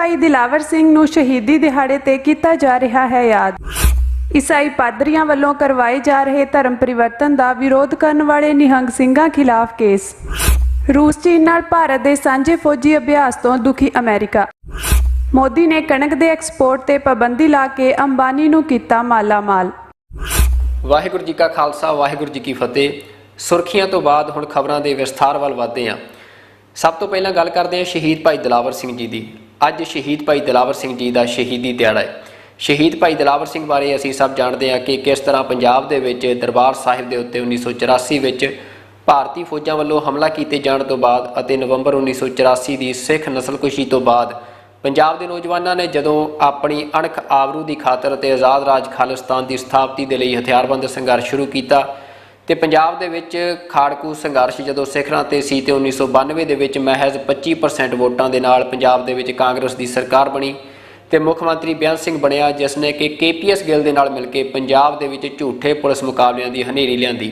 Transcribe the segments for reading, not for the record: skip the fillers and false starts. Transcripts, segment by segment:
ਭਾਈ ਦਿਲਾਵਰ ਸਿੰਘ ਨੂੰ ਸ਼ਹੀਦੀ ਦਿਹਾੜੇ ਤੇ ਕੀਤਾ ਜਾ ਰਿਹਾ ਹੈ ਯਾਦ। ਈਸਾਈ ਪਾਦਰੀਆਂ ਵੱਲੋਂ ਕਰਵਾਏ ਜਾ ਰਹੇ ਧਰਮ ਪਰਿਵਰਤਨ ਦਾ ਵਿਰੋਧ ਕਰਨ ਵਾਲੇ ਨਿਹੰਗ ਸਿੰਘਾਂ ਖਿਲਾਫ ਕੇਸ। ਰੂਸ ਚੀਨ ਨਾਲ ਭਾਰਤ ਦੇ ਸਾਂਝੇ ਫੌਜੀ ਅਭਿਆਸ ਤੋਂ ਦੁਖੀ ਅਮਰੀਕਾ। ਮੋਦੀ ਨੇ ਕਣਕ ਦੇ ਐਕਸਪੋਰਟ ਤੇ ਪਾਬੰਦੀ ਲਾ ਕੇ ਅੰਬਾਨੀ ਨੂੰ ਕੀਤਾ ਮਾਲਾ ਮਾਲ। ਵਾਹਿਗੁਰੂ ਜੀ ਕਾ ਖਾਲਸਾ ਵਾਹਿਗੁਰੂ ਜੀ ਕੀ ਫਤਿਹ। ਸੁਰਖੀਆਂ ਤੋਂ ਬਾਅਦ ਹੁਣ ਖਬਰਾਂ ਦੇ ਵਿਸਥਾਰ ਵੱਲ ਵਧਦੇ ਹਾਂ। ਸਭ ਤੋਂ ਪਹਿਲਾਂ ਗੱਲ ਕਰਦੇ ਹਾਂ ਸ਼ਹੀਦ ਭਾਈ ਦਿਲਾਵਰ ਸਿੰਘ ਜੀ ਦੀ। ਅੱਜ ਸ਼ਹੀਦ ਭਾਈ ਦਿਲਾਵਰ ਸਿੰਘ ਜੀ ਦਾ ਸ਼ਹੀਦੀ ਦਿਹਾੜਾ ਹੈ। ਸ਼ਹੀਦ ਭਾਈ ਦਿਲਾਵਰ ਸਿੰਘ ਬਾਰੇ ਅਸੀਂ ਸਭ ਜਾਣਦੇ ਹਾਂ ਕਿ ਕਿਸ ਤਰ੍ਹਾਂ ਪੰਜਾਬ ਦੇ ਵਿੱਚ ਦਰਬਾਰ ਸਾਹਿਬ ਦੇ ਉੱਤੇ 1984 ਵਿੱਚ ਭਾਰਤੀ ਫੌਜਾਂ ਵੱਲੋਂ ਹਮਲਾ ਕੀਤੇ ਜਾਣ ਤੋਂ ਬਾਅਦ ਅਤੇ ਨਵੰਬਰ 1984 ਦੀ ਸਿੱਖ ਨਸਲਕੁਸ਼ੀ ਤੋਂ ਬਾਅਦ ਪੰਜਾਬ ਦੇ ਨੌਜਵਾਨਾਂ ਨੇ ਜਦੋਂ ਆਪਣੀ ਅਣਖ ਆਬਰੂ ਦੀ ਖਾਤਰ ਅਤੇ ਆਜ਼ਾਦ ਰਾਜ ਖਾਲਿਸਤਾਨ ਦੀ ਸਥਾਪਤੀ ਦੇ ਲਈ ਹਥਿਆਰਬੰਦ ਸੰਘਰਸ਼ ਸ਼ੁਰੂ ਕੀਤਾ ਤੇ ਪੰਜਾਬ ਦੇ ਵਿੱਚ ਖਾੜਕੂ ਸੰਘਰਸ਼ ਜਦੋਂ ਸਿਖਰਾਂ ਤੇ ਸੀ ਤੇ 1992 ਦੇ ਵਿੱਚ ਮਹਿਜ਼ 25% ਵੋਟਾਂ ਦੇ ਨਾਲ ਪੰਜਾਬ ਦੇ ਵਿੱਚ ਕਾਂਗਰਸ ਦੀ ਸਰਕਾਰ ਬਣੀ ਤੇ ਮੁੱਖ ਮੰਤਰੀ ਬੇਅੰਤ ਸਿੰਘ ਬਣਿਆ, ਜਿਸ ਨੇ ਕਿ KPS ਗਿੱਲ ਦੇ ਨਾਲ ਮਿਲ ਕੇ ਪੰਜਾਬ ਦੇ ਵਿੱਚ ਝੂਠੇ ਪੁਲਿਸ ਮੁਕਾਬਲਿਆਂ ਦੀ ਹਨੇਰੀ ਲਿਆਂਦੀ।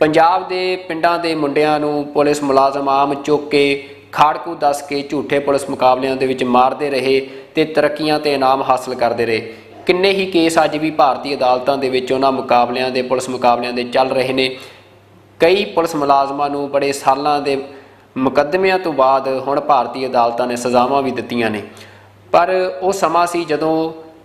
ਪੰਜਾਬ ਦੇ ਪਿੰਡਾਂ ਦੇ ਮੁੰਡਿਆਂ ਨੂੰ ਪੁਲਿਸ ਮੁਲਾਜ਼ਮ ਆਮ ਚੁੱਕ ਕੇ ਖਾੜਕੂ ਦੱਸ ਕੇ ਝੂਠੇ ਪੁਲਿਸ ਮੁਕਾਬਲਿਆਂ ਦੇ ਵਿੱਚ ਮਾਰਦੇ ਰਹੇ ਤੇ ਤਰੱਕੀਆਂ ਤੇ ਇਨਾਮ ਹਾਸਲ ਕਰਦੇ ਰਹੇ। ਕਿੰਨੇ ਹੀ ਕੇਸ ਅੱਜ ਵੀ ਭਾਰਤੀ ਅਦਾਲਤਾਂ ਦੇ ਵਿੱਚ ਉਹਨਾਂ ਮੁਕਾਬਲਿਆਂ ਦੇ ਪੁਲਿਸ ਮੁਕਾਬਲਿਆਂ ਦੇ ਚੱਲ ਰਹੇ ਨੇ। ਕਈ ਪੁਲਿਸ ਮੁਲਾਜ਼ਮਾਂ ਨੂੰ ਬੜੇ ਸਾਲਾਂ ਦੇ ਮੁਕੱਦਮਿਆਂ ਤੋਂ ਬਾਅਦ ਹੁਣ ਭਾਰਤੀ ਅਦਾਲਤਾਂ ਨੇ ਸਜ਼ਾਵਾਂ ਵੀ ਦਿੱਤੀਆਂ ਨੇ। ਪਰ ਉਹ ਸਮਾਂ ਸੀ ਜਦੋਂ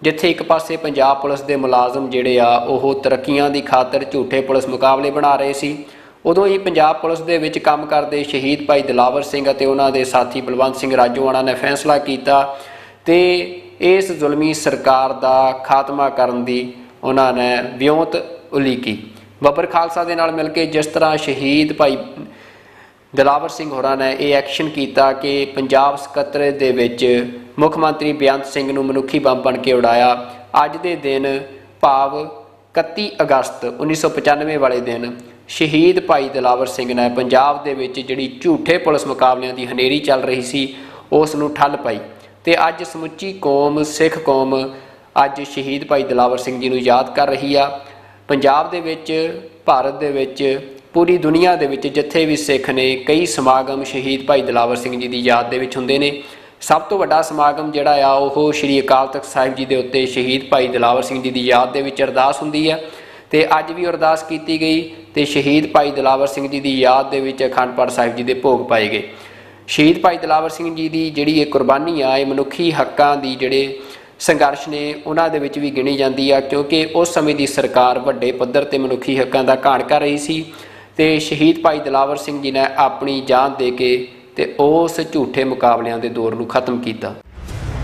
ਜਿੱਥੇ ਇੱਕ ਪਾਸੇ ਪੰਜਾਬ ਪੁਲਿਸ ਦੇ ਮੁਲਾਜ਼ਮ ਜਿਹੜੇ ਆ ਉਹ ਤਰੱਕੀਆਂ ਦੀ ਖਾਤਰ ਝੂਠੇ ਪੁਲਿਸ ਮੁਕਾਬਲੇ ਬਣਾ ਰਹੇ ਸੀ, ਉਦੋਂ ਹੀ ਪੰਜਾਬ ਪੁਲਿਸ ਦੇ ਵਿੱਚ ਕੰਮ ਕਰਦੇ ਸ਼ਹੀਦ ਭਾਈ ਦਿਲਾਵਰ ਸਿੰਘ ਅਤੇ ਉਹਨਾਂ ਦੇ ਸਾਥੀ ਬਲਵੰਤ ਸਿੰਘ ਰਾਜੋਆਣਾ ਨੇ ਫੈਸਲਾ ਕੀਤਾ ਤੇ ਇਸ ਜ਼ੁਲਮੀ ਸਰਕਾਰ ਦਾ ਖਾਤਮਾ ਕਰਨ ਦੀ ਉਹਨਾਂ ਨੇ ਵਿਉਂਤ ਉਲੀਕੀ। ਬੱਬਰ ਖਾਲਸਾ ਦੇ ਨਾਲ ਮਿਲ ਕੇ ਜਿਸ ਤਰ੍ਹਾਂ ਸ਼ਹੀਦ ਭਾਈ ਦਿਲਾਵਰ ਸਿੰਘ ਹੋਰਾਂ ਨੇ ਇਹ ਐਕਸ਼ਨ ਕੀਤਾ ਕਿ ਪੰਜਾਬ ਸਕੱਤਰੇਤ ਦੇ ਵਿੱਚ ਮੁੱਖ ਮੰਤਰੀ ਬੇਅੰਤ ਸਿੰਘ ਨੂੰ ਮਨੁੱਖੀ ਬੰਬ ਬਣ ਕੇ ਉਡਾਇਆ। ਅੱਜ ਦੇ ਦਿਨ ਭਾਵ 31 ਅਗਸਤ 1995 ਵਾਲੇ ਦਿਨ ਸ਼ਹੀਦ ਭਾਈ ਦਿਲਾਵਰ ਸਿੰਘ ਨੇ ਪੰਜਾਬ ਦੇ ਵਿੱਚ ਜਿਹੜੀ ਝੂਠੇ ਪੁਲਿਸ ਮੁਕਾਬਲਿਆਂ ਦੀ ਹਨੇਰੀ ਚੱਲ ਰਹੀ ਸੀ ਉਸ ਨੂੰ ਠੱਲ ਪਾਈ ਤੇ ਅੱਜ ਸਮੁੱਚੀ ਕੌਮ ਸਿੱਖ ਕੌਮ ਅੱਜ ਸ਼ਹੀਦ ਭਾਈ ਦਿਲਾਵਰ ਸਿੰਘ ਜੀ ਨੂੰ ਯਾਦ ਕਰ ਰਹੀ ਆ। ਪੰਜਾਬ ਦੇ ਵਿੱਚ ਭਾਰਤ ਦੇ ਵਿੱਚ ਪੂਰੀ ਦੁਨੀਆ ਦੇ ਵਿੱਚ ਜਿੱਥੇ ਵੀ ਸਿੱਖ ਨੇ ਕਈ ਸਮਾਗਮ ਸ਼ਹੀਦ ਭਾਈ ਦਿਲਾਵਰ ਸਿੰਘ ਜੀ ਦੀ ਯਾਦ ਦੇ ਵਿੱਚ ਹੁੰਦੇ ਨੇ। ਸਭ ਤੋਂ ਵੱਡਾ ਸਮਾਗਮ ਜਿਹੜਾ ਆ ਉਹ ਸ਼੍ਰੀ ਅਕਾਲ ਤਖਤ ਸਾਹਿਬ ਜੀ ਦੇ ਉੱਤੇ ਸ਼ਹੀਦ ਭਾਈ ਦਿਲਾਵਰ ਸਿੰਘ ਜੀ ਦੀ ਯਾਦ ਦੇ ਵਿੱਚ ਅਰਦਾਸ ਹੁੰਦੀ ਹੈ ਤੇ ਅੱਜ ਵੀ ਅਰਦਾਸ ਕੀਤੀ ਗਈ ਤੇ ਸ਼ਹੀਦ ਭਾਈ ਦਿਲਾਵਰ ਸਿੰਘ ਜੀ ਦੀ ਯਾਦ ਦੇ ਵਿੱਚ ਅਖੰਡ ਪਾਠ ਸਾਹਿਬ ਜੀ ਦੇ ਭੋਗ ਪਾਏ ਗਏ। ਸ਼ਹੀਦ ਭਾਈ ਦਿਲਾਵਰ ਸਿੰਘ ਜੀ ਦੀ ਜਿਹੜੀ ਇਹ ਕੁਰਬਾਨੀ ਆ ਇਹ ਮਨੁੱਖੀ ਹੱਕਾਂ ਦੀ ਜਿਹੜੇ ਸੰਘਰਸ਼ ਨੇ ਉਹਨਾਂ ਦੇ ਵਿੱਚ ਵੀ ਗਿਣੀ ਜਾਂਦੀ ਆ, ਕਿਉਂਕਿ ਉਸ ਸਮੇਂ ਦੀ ਸਰਕਾਰ ਵੱਡੇ ਪੱਧਰ ਤੇ ਮਨੁੱਖੀ ਹੱਕਾਂ ਦਾ ਘਾਣ ਕਰ ਰਹੀ ਸੀ ਤੇ ਸ਼ਹੀਦ ਭਾਈ ਦਿਲਾਵਰ ਸਿੰਘ ਜੀ ਨੇ ਆਪਣੀ ਜਾਨ ਦੇ ਕੇ ਤੇ ਉਸ ਝੂਠੇ ਮੁਕਾਬਲਿਆਂ ਦੇ ਦੌਰ ਨੂੰ ਖਤਮ ਕੀਤਾ।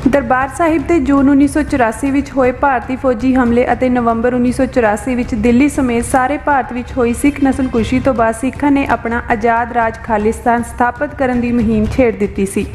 ਦਰਬਾਰ ਸਾਹਿਬ ਤੇ ਜੂਨ 1984 ਵਿੱਚ ਹੋਏ ਭਾਰਤੀ ਫੌਜੀ ਹਮਲੇ ਅਤੇ ਨਵੰਬਰ 1984 ਵਿੱਚ ਦਿੱਲੀ ਸਮੇਤ ਸਾਰੇ ਭਾਰਤ ਵਿੱਚ ਹੋਈ ਸਿੱਖ ਨਸਲਕੁਸ਼ੀ ਤੋਂ ਬਾਅਦ ਸਿੱਖਾਂ ਨੇ ਆਪਣਾ ਆਜ਼ਾਦ ਰਾਜ ਖਾਲਿਸਤਾਨ ਸਥਾਪਿਤ ਕਰਨ ਦੀ ਮੁਹਿੰਮ ਛੇੜ ਦਿੱਤੀ ਸੀ।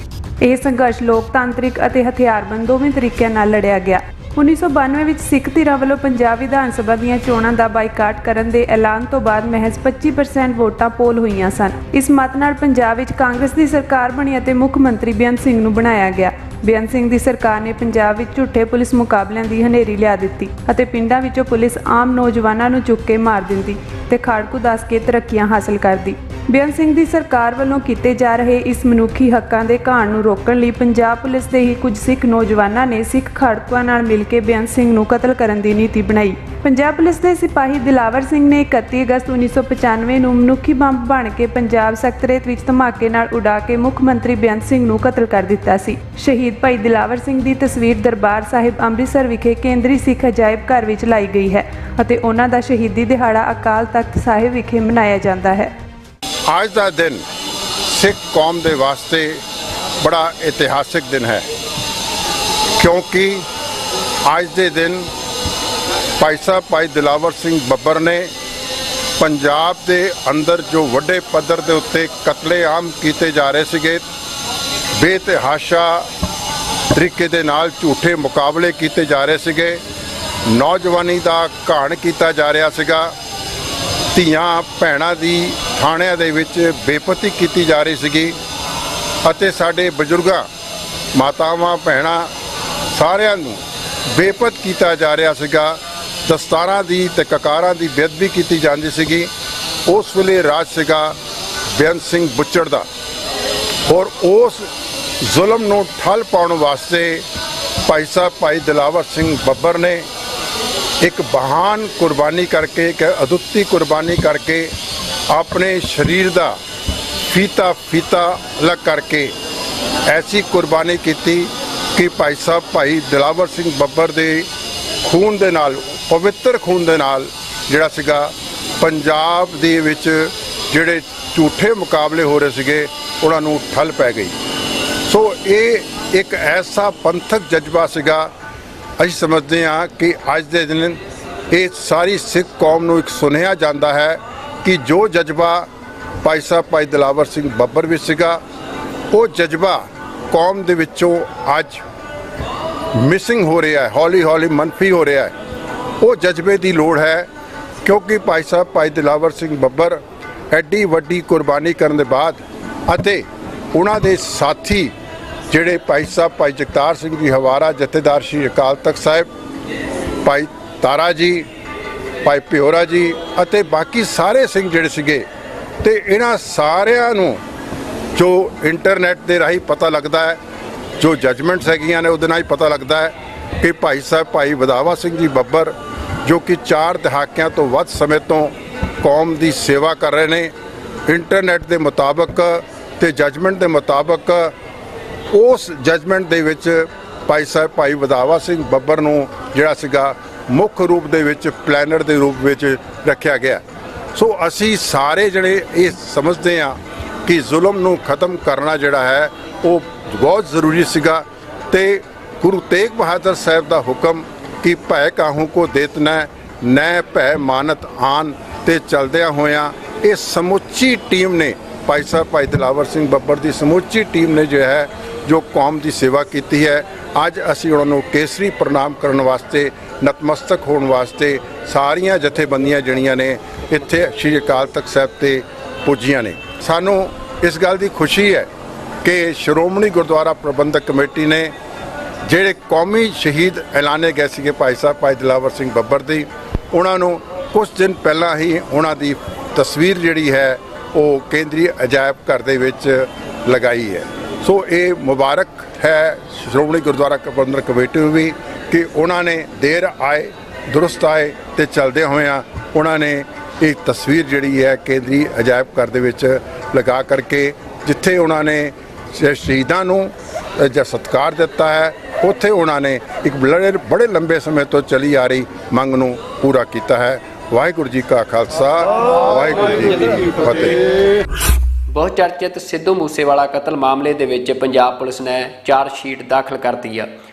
ਇਹ ਸੰਘਰਸ਼ ਲੋਕਤਾਂਤਰਿਕ ਅਤੇ ਹਥਿਆਰਬੰਦ ਦੋਵੇਂ ਤਰੀਕਿਆਂ ਨਾਲ ਲੜਿਆ ਗਿਆ। 1992 ਵਿੱਚ ਸਿੱਖ ਧਿਰਾਂ ਵੱਲੋਂ ਪੰਜਾਬ ਵਿਧਾਨ ਸਭਾ ਦੀਆਂ ਚੋਣਾਂ ਦਾ ਬਾਈਕਾਟ ਕਰਨ ਦੇ ਐਲਾਨ ਤੋਂ ਬਾਅਦ ਮਹਿਜ਼ 25% ਵੋਟਾਂ ਪੋਲ ਹੋਈਆਂ ਸਨ। ਇਸ ਮਤ ਨਾਲ ਪੰਜਾਬ ਵਿੱਚ ਕਾਂਗਰਸ ਦੀ ਸਰਕਾਰ ਬਣੀ ਅਤੇ ਮੁੱਖ ਮੰਤਰੀ ਬੇਅੰਤ ਸਿੰਘ ਨੂੰ ਬਣਾਇਆ ਗਿਆ। ਬੇਅੰਤ ਸਿੰਘ ਦੀ ਸਰਕਾਰ ਨੇ ਪੰਜਾਬ ਵਿੱਚ ਝੂਠੇ ਪੁਲਿਸ ਮੁਕਾਬਲਿਆਂ ਦੀ ਹਨੇਰੀ ਲਿਆ ਦਿੱਤੀ ਅਤੇ ਪਿੰਡਾਂ ਵਿੱਚੋਂ ਪੁਲਿਸ ਆਮ ਨੌਜਵਾਨਾਂ ਨੂੰ ਚੁੱਕ ਕੇ ਮਾਰ ਦਿੰਦੀ ਤੇ ਖਾੜਕੂ ਦੱਸ ਕੇ ਤਰੱਕੀਆਂ ਹਾਸਲ ਕਰਦੀ। ਬੇਅੰਤ ਸਿੰਘ ਦੀ ਸਰਕਾਰ ਵੱਲੋਂ ਕੀਤੇ ਜਾ ਰਹੇ ਇਸ ਮਨੁੱਖੀ ਹੱਕਾਂ ਦੇ ਘਾਣ ਨੂੰ ਰੋਕਣ ਲਈ ਪੰਜਾਬ ਪੁਲਿਸ ਦੇ ਹੀ ਕੁਝ ਸਿੱਖ ਨੌਜਵਾਨਾਂ ਨੇ ਸਿੱਖ ਖਾੜਕੂਆਂ ਨਾਲ ਮਿਲ ਕੇ ਬੇਅੰਤ ਸਿੰਘ ਨੂੰ ਕਤਲ ਕਰਨ ਦੀ ਨੀਤੀ ਬਣਾਈ। ਪੰਜਾਬ ਪੁਲਿਸ ਦੇ ਸਿਪਾਹੀ ਦਿਲਾਵਰ ਸਿੰਘ ਨੇ 31 ਅਗਸਤ 1995 ਨੂੰ ਮਨੁੱਖੀ ਬੰਬ ਬਣ ਕੇ ਪੰਜਾਬ ਸਕੱਤਰੇਤ ਵਿੱਚ ਧਮਾਕੇ ਨਾਲ ਉਡਾ ਕੇ ਮੁੱਖ ਮੰਤਰੀ ਬੇਅੰਤ ਸਿੰਘ ਨੂੰ ਕਤਲ ਕਰ ਦਿੱਤਾ ਸੀ। ਸ਼ਹੀਦ ਭਾਈ ਦਿਲਾਵਰ ਸਿੰਘ ਦੀ ਤਸਵੀਰ ਦਰਬਾਰ ਸਾਹਿਬ ਅੰਮ੍ਰਿਤਸਰ ਵਿਖੇ ਕੇਂਦਰੀ ਸਿੱਖ ਅਜਾਇਬ ਘਰ ਵਿੱਚ ਲਾਈ ਗਈ ਹੈ ਅਤੇ ਉਹਨਾਂ ਦਾ ਸ਼ਹੀਦੀ ਦਿਹਾੜਾ ਅਕਾਲ ਤਖਤ ਸਾਹਿਬ ਵਿਖੇ ਮਨਾਇਆ ਜਾਂਦਾ ਹੈ। आज का दिन सिख कौम के वास्ते बड़ा इतिहासिक दिन है, क्योंकि आज के दिन भाई साहब भाई दिलावर सिंह बब्बर ने पंजाब के अंदर जो वड्डे पद्धर के उत्ते कतलेआम किए जा रहे थे, बेतहाशा तरीके दे नाल झूठे मुकाबले किए जा रहे थे, नौजवानी का घाण किया जा रहा सीगा, ਧੀਆਂ ਭੈਣਾਂ ਦੀ ਥਾਣਿਆਂ ਦੇ ਵਿੱਚ ਬੇਪਤੀ ਕੀਤੀ ਜਾ ਰਹੀ ਸੀਗੀ ਅਤੇ ਸਾਡੇ ਬਜ਼ੁਰਗਾਂ ਮਾਤਾਵਾਂ ਭੈਣਾਂ ਸਾਰਿਆਂ ਨੂੰ ਬੇਪਤ ਕੀਤਾ ਜਾ ਰਿਹਾ ਸੀਗਾ। ਦਸਤਾਰਾਂ ਦੀ ਤੇ ਕਕਾਰਾਂ ਦੀ ਬੇਅਦਬੀ ਕੀਤੀ ਜਾਂਦੀ ਸੀਗੀ। ਉਸ ਵੇਲੇ ਰਾਜ ਸੀਗਾ ਬੇਅੰਤ ਸਿੰਘ ਬੁੱਚੜ ਦਾ ਔਰ ਉਸ ਜ਼ੁਲਮ ਨੂੰ ਠੱਲ ਪਾਉਣ ਵਾਸਤੇ ਭਾਈ ਸਾਹਿਬ ਭਾਈ ਦਿਲਾਵਰ ਸਿੰਘ ਬੱਬਰ ਨੇ ਇੱਕ ਬਹਾਨ ਕੁਰਬਾਨੀ ਕਰਕੇ, ਇੱਕ ਅਦੁੱਤੀ ਕੁਰਬਾਨੀ ਕਰਕੇ ਆਪਣੇ ਸਰੀਰ ਦਾ ਫੀਤਾ ਅਲੱਗ ਕਰਕੇ ਐਸੀ ਕੁਰਬਾਨੀ ਕੀਤੀ ਕਿ ਭਾਈ ਸਾਹਿਬ ਭਾਈ ਦਿਲਾਵਰ ਸਿੰਘ ਬੱਬਰ ਦੇ ਖੂਨ ਦੇ ਨਾਲ, ਪਵਿੱਤਰ ਖੂਨ ਦੇ ਨਾਲ ਜਿਹੜਾ ਸੀਗਾ ਪੰਜਾਬ ਦੇ ਵਿੱਚ ਜਿਹੜੇ ਝੂਠੇ ਮੁਕਾਬਲੇ ਹੋ ਰਹੇ ਸੀਗੇ ਉਹਨਾਂ ਨੂੰ ਠੱਲ ਪੈ ਗਈ। ਸੋ ਇਹ ਇੱਕ ਐਸਾ ਪੰਥਕ ਜਜ਼ਬਾ ਸੀਗਾ। ਅਸੀਂ ਸਮਝਦੇ ਹਾਂ ਕਿ ਅੱਜ ਦੇ ਦਿਨ ਇਹ ਸਾਰੀ ਸਿੱਖ ਕੌਮ ਨੂੰ ਇੱਕ ਸੁਨੇਹਾ ਜਾਂਦਾ ਹੈ ਕਿ ਜੋ ਜਜ਼ਬਾ ਭਾਈ ਸਾਹਿਬ ਭਾਈ ਦਿਲਾਵਰ ਸਿੰਘ ਬੱਬਰ ਵਿੱਚ ਸੀਗਾ, ਉਹ ਜਜ਼ਬਾ ਕੌਮ ਦੇ ਵਿੱਚੋਂ ਅੱਜ ਮਿਸਿੰਗ ਹੋ ਰਿਹਾ ਹੈ, ਹੌਲੀ ਹੌਲੀ ਮਨਫੀ ਹੋ ਰਿਹਾ ਹੈ। ਉਹ ਜਜ਼ਬੇ ਦੀ ਲੋੜ ਹੈ ਕਿਉਂਕਿ ਭਾਈ ਸਾਹਿਬ ਭਾਈ ਦਿਲਾਵਰ ਸਿੰਘ ਬੱਬਰ ਐਡੀ ਵੱਡੀ ਕੁਰਬਾਨੀ ਕਰਨ ਦੇ ਬਾਅਦ ਅਤੇ ਉਹਨਾਂ ਦੇ ਸਾਥੀ ਜਿਹੜੇ ਭਾਈ ਸਾਹਿਬ ਭਾਈ ਜਗਤਾਰ ਸਿੰਘ ਜੀ ਹਵਾਰਾ, ਜਥੇਦਾਰ ਸ਼੍ਰੀ ਅਕਾਲ ਤਖਤ ਸਾਹਿਬ, ਭਾਈ ਤਾਰਾ ਜੀ, ਭਾਈ ਪਿਓਰਾ ਜੀ ਅਤੇ ਬਾਕੀ ਸਾਰੇ ਸਿੰਘ ਜਿਹੜੇ ਸੀਗੇ, ਤੇ ਇਹਨਾਂ ਸਾਰਿਆਂ ਨੂੰ ਜੋ ਇੰਟਰਨੈਟ ਦੇ ਰਾਹੀਂ ਪਤਾ ਲੱਗਦਾ ਹੈ, ਜੋ ਜਜਮੈਂਟਸ ਹੈਗੀਆਂ ਨੇ ਉਹਦੇ ਨਾਲ ਹੀ ਪਤਾ ਲੱਗਦਾ ਹੈ ਕਿ ਭਾਈ ਸਾਹਿਬ ਭਾਈ ਵਧਾਵਾ ਸਿੰਘ ਜੀ ਬੱਬਰ ਜੋ ਕਿ 4 ਦਹਾਕਿਆਂ ਤੋਂ ਵੱਧ ਸਮੇਂ ਤੋਂ ਕੌਮ ਦੀ ਸੇਵਾ ਕਰ ਰਹੇ ਨੇ, ਇੰਟਰਨੈਟ ਦੇ ਮੁਤਾਬਕ ਤੇ ਜਜਮੈਂਟ ਦੇ ਮੁਤਾਬਕ ਉਸ ਜਜਮੈਂਟ ਦੇ ਵਿੱਚ ਭਾਈ ਸਾਹਿਬ ਭਾਈ ਵਧਾਵਾ ਸਿੰਘ ਬੱਬਰ ਨੂੰ ਜਿਹੜਾ ਸੀਗਾ ਮੁੱਖ ਰੂਪ ਦੇ ਵਿੱਚ ਪਲੈਨਰ ਦੇ ਰੂਪ ਵਿੱਚ ਰੱਖਿਆ ਗਿਆ। ਸੋ ਅਸੀਂ ਸਾਰੇ ਜਿਹੜੇ ਇਹ ਸਮਝਦੇ ਹਾਂ ਕਿ ਜ਼ੁਲਮ ਨੂੰ ਖਤਮ ਕਰਨਾ ਜਿਹੜਾ ਹੈ ਉਹ ਬਹੁਤ ਜ਼ਰੂਰੀ ਸੀਗਾ ਤੇ ਗੁਰੂ ਤੇਗ ਬਹਾਦਰ ਸਾਹਿਬ ਦਾ ਹੁਕਮ ਕਿ ਭੈ ਕਾਹੂ ਕੋ ਦੇਤਨਾ ਨੈ ਭੈ ਮਾਨਤ ਆਨ ਤੇ ਚਲਦਿਆਂ ਹੋਇਆਂ ਇਹ ਸਮੁੱਚੀ ਟੀਮ ਨੇ, ਭਾਈ ਸਾਹਿਬ ਭਾਈ ਦਿਲਾਵਰ ਸਿੰਘ ਬੱਬਰ ਦੀ ਸਮੁੱਚੀ ਟੀਮ ਨੇ ਜੋ ਹੈ ਜੋ ਕੌਮ ਦੀ ਸੇਵਾ ਕੀਤੀ ਹੈ। ਅੱਜ ਅਸੀਂ ਉਹਨਾਂ ਨੂੰ ਕੇਸਰੀ ਪ੍ਰਣਾਮ ਕਰਨ ਵਾਸਤੇ, ਨਤਮਸਤਕ ਹੋਣ ਵਾਸਤੇ ਸਾਰੀਆਂ ਜਥੇਬੰਦੀਆਂ ਜਿਹੜੀਆਂ ਨੇ ਇੱਥੇ ਸ਼੍ਰੀ ਅਕਾਲ ਤਖਤ ਸਾਹਿਬ ਤੇ ਪੁੱਜੀਆਂ ਨੇ। ਸਾਨੂੰ ਇਸ ਗੱਲ ਦੀ ਖੁਸ਼ੀ ਹੈ ਕਿ ਸ਼੍ਰੋਮਣੀ ਗੁਰਦੁਆਰਾ ਪ੍ਰਬੰਧਕ ਕਮੇਟੀ ਨੇ ਜਿਹੜੇ ਕੌਮੀ ਸ਼ਹੀਦ ਐਲਾਨੇ ਗਏ ਸੀਗੇ ਭਾਈ ਸਾਹਿਬ ਭਾਈ ਦਿਲਾਵਰ ਸਿੰਘ ਬੱਬਰ ਦੀ, ਉਹਨਾਂ ਨੂੰ ਕੁਝ ਦਿਨ ਪਹਿਲਾਂ ਹੀ ਉਹਨਾਂ ਦੀ ਤਸਵੀਰ ਜਿਹੜੀ ਹੈ ਉਹ ਕੇਂਦਰੀ ਅਜਾਇਬ ਘਰ ਦੇ ਵਿੱਚ ਲਗਾਈ ਹੈ। ਸੋ ਇਹ ਮੁਬਾਰਕ ਹੈ ਸ਼੍ਰੋਮਣੀ ਗੁਰਦੁਆਰਾ ਪ੍ਰਬੰਧਕ ਕਮੇਟੀ ਨੂੰ ਵੀ ਕਿ ਉਹਨਾਂ ਨੇ ਦੇਰ ਆਏ ਦੁਰਸਤ ਆਏ ਤੇ ਚਲਦੇ ਹੋਇਆਂ ਉਹਨਾਂ ਨੇ ਇਹ ਤਸਵੀਰ ਜਿਹੜੀ ਹੈ ਕੇਂਦਰੀ ਅਜਾਇਬ ਘਰ ਦੇ ਵਿੱਚ ਲਗਾ ਕਰਕੇ ਜਿੱਥੇ ਉਹਨਾਂ ਨੇ ਸ਼ਹੀਦਾਂ ਨੂੰ ਜਾਂ ਸਤਿਕਾਰ ਦਿੱਤਾ ਹੈ, ਉੱਥੇ ਉਹਨਾਂ ਨੇ ਇੱਕ ਬੜੇ ਲੰਬੇ ਸਮੇਂ ਤੋਂ ਚਲੀ ਆ ਰਹੀ ਮੰਗ ਨੂੰ ਪੂਰਾ ਕੀਤਾ ਹੈ। ਵਾਹਿਗੁਰੂ ਜੀ ਕਾ ਖਾਲਸਾ, ਵਾਹਿਗੁਰੂ ਜੀ ਕੀ ਫਤਿਹ। ਬਹੁਤ ਚਰਚਿਤ ਸਿੱਧੂ ਮੂਸੇਵਾਲਾ ਕਤਲ ਮਾਮਲੇ ਦੇ ਵਿੱਚ ਪੰਜਾਬ ਪੁਲਿਸ ਨੇ ਚਾਰਜ ਸ਼ੀਟ ਦਾਖਲ ਕਰਤੀ ਆ।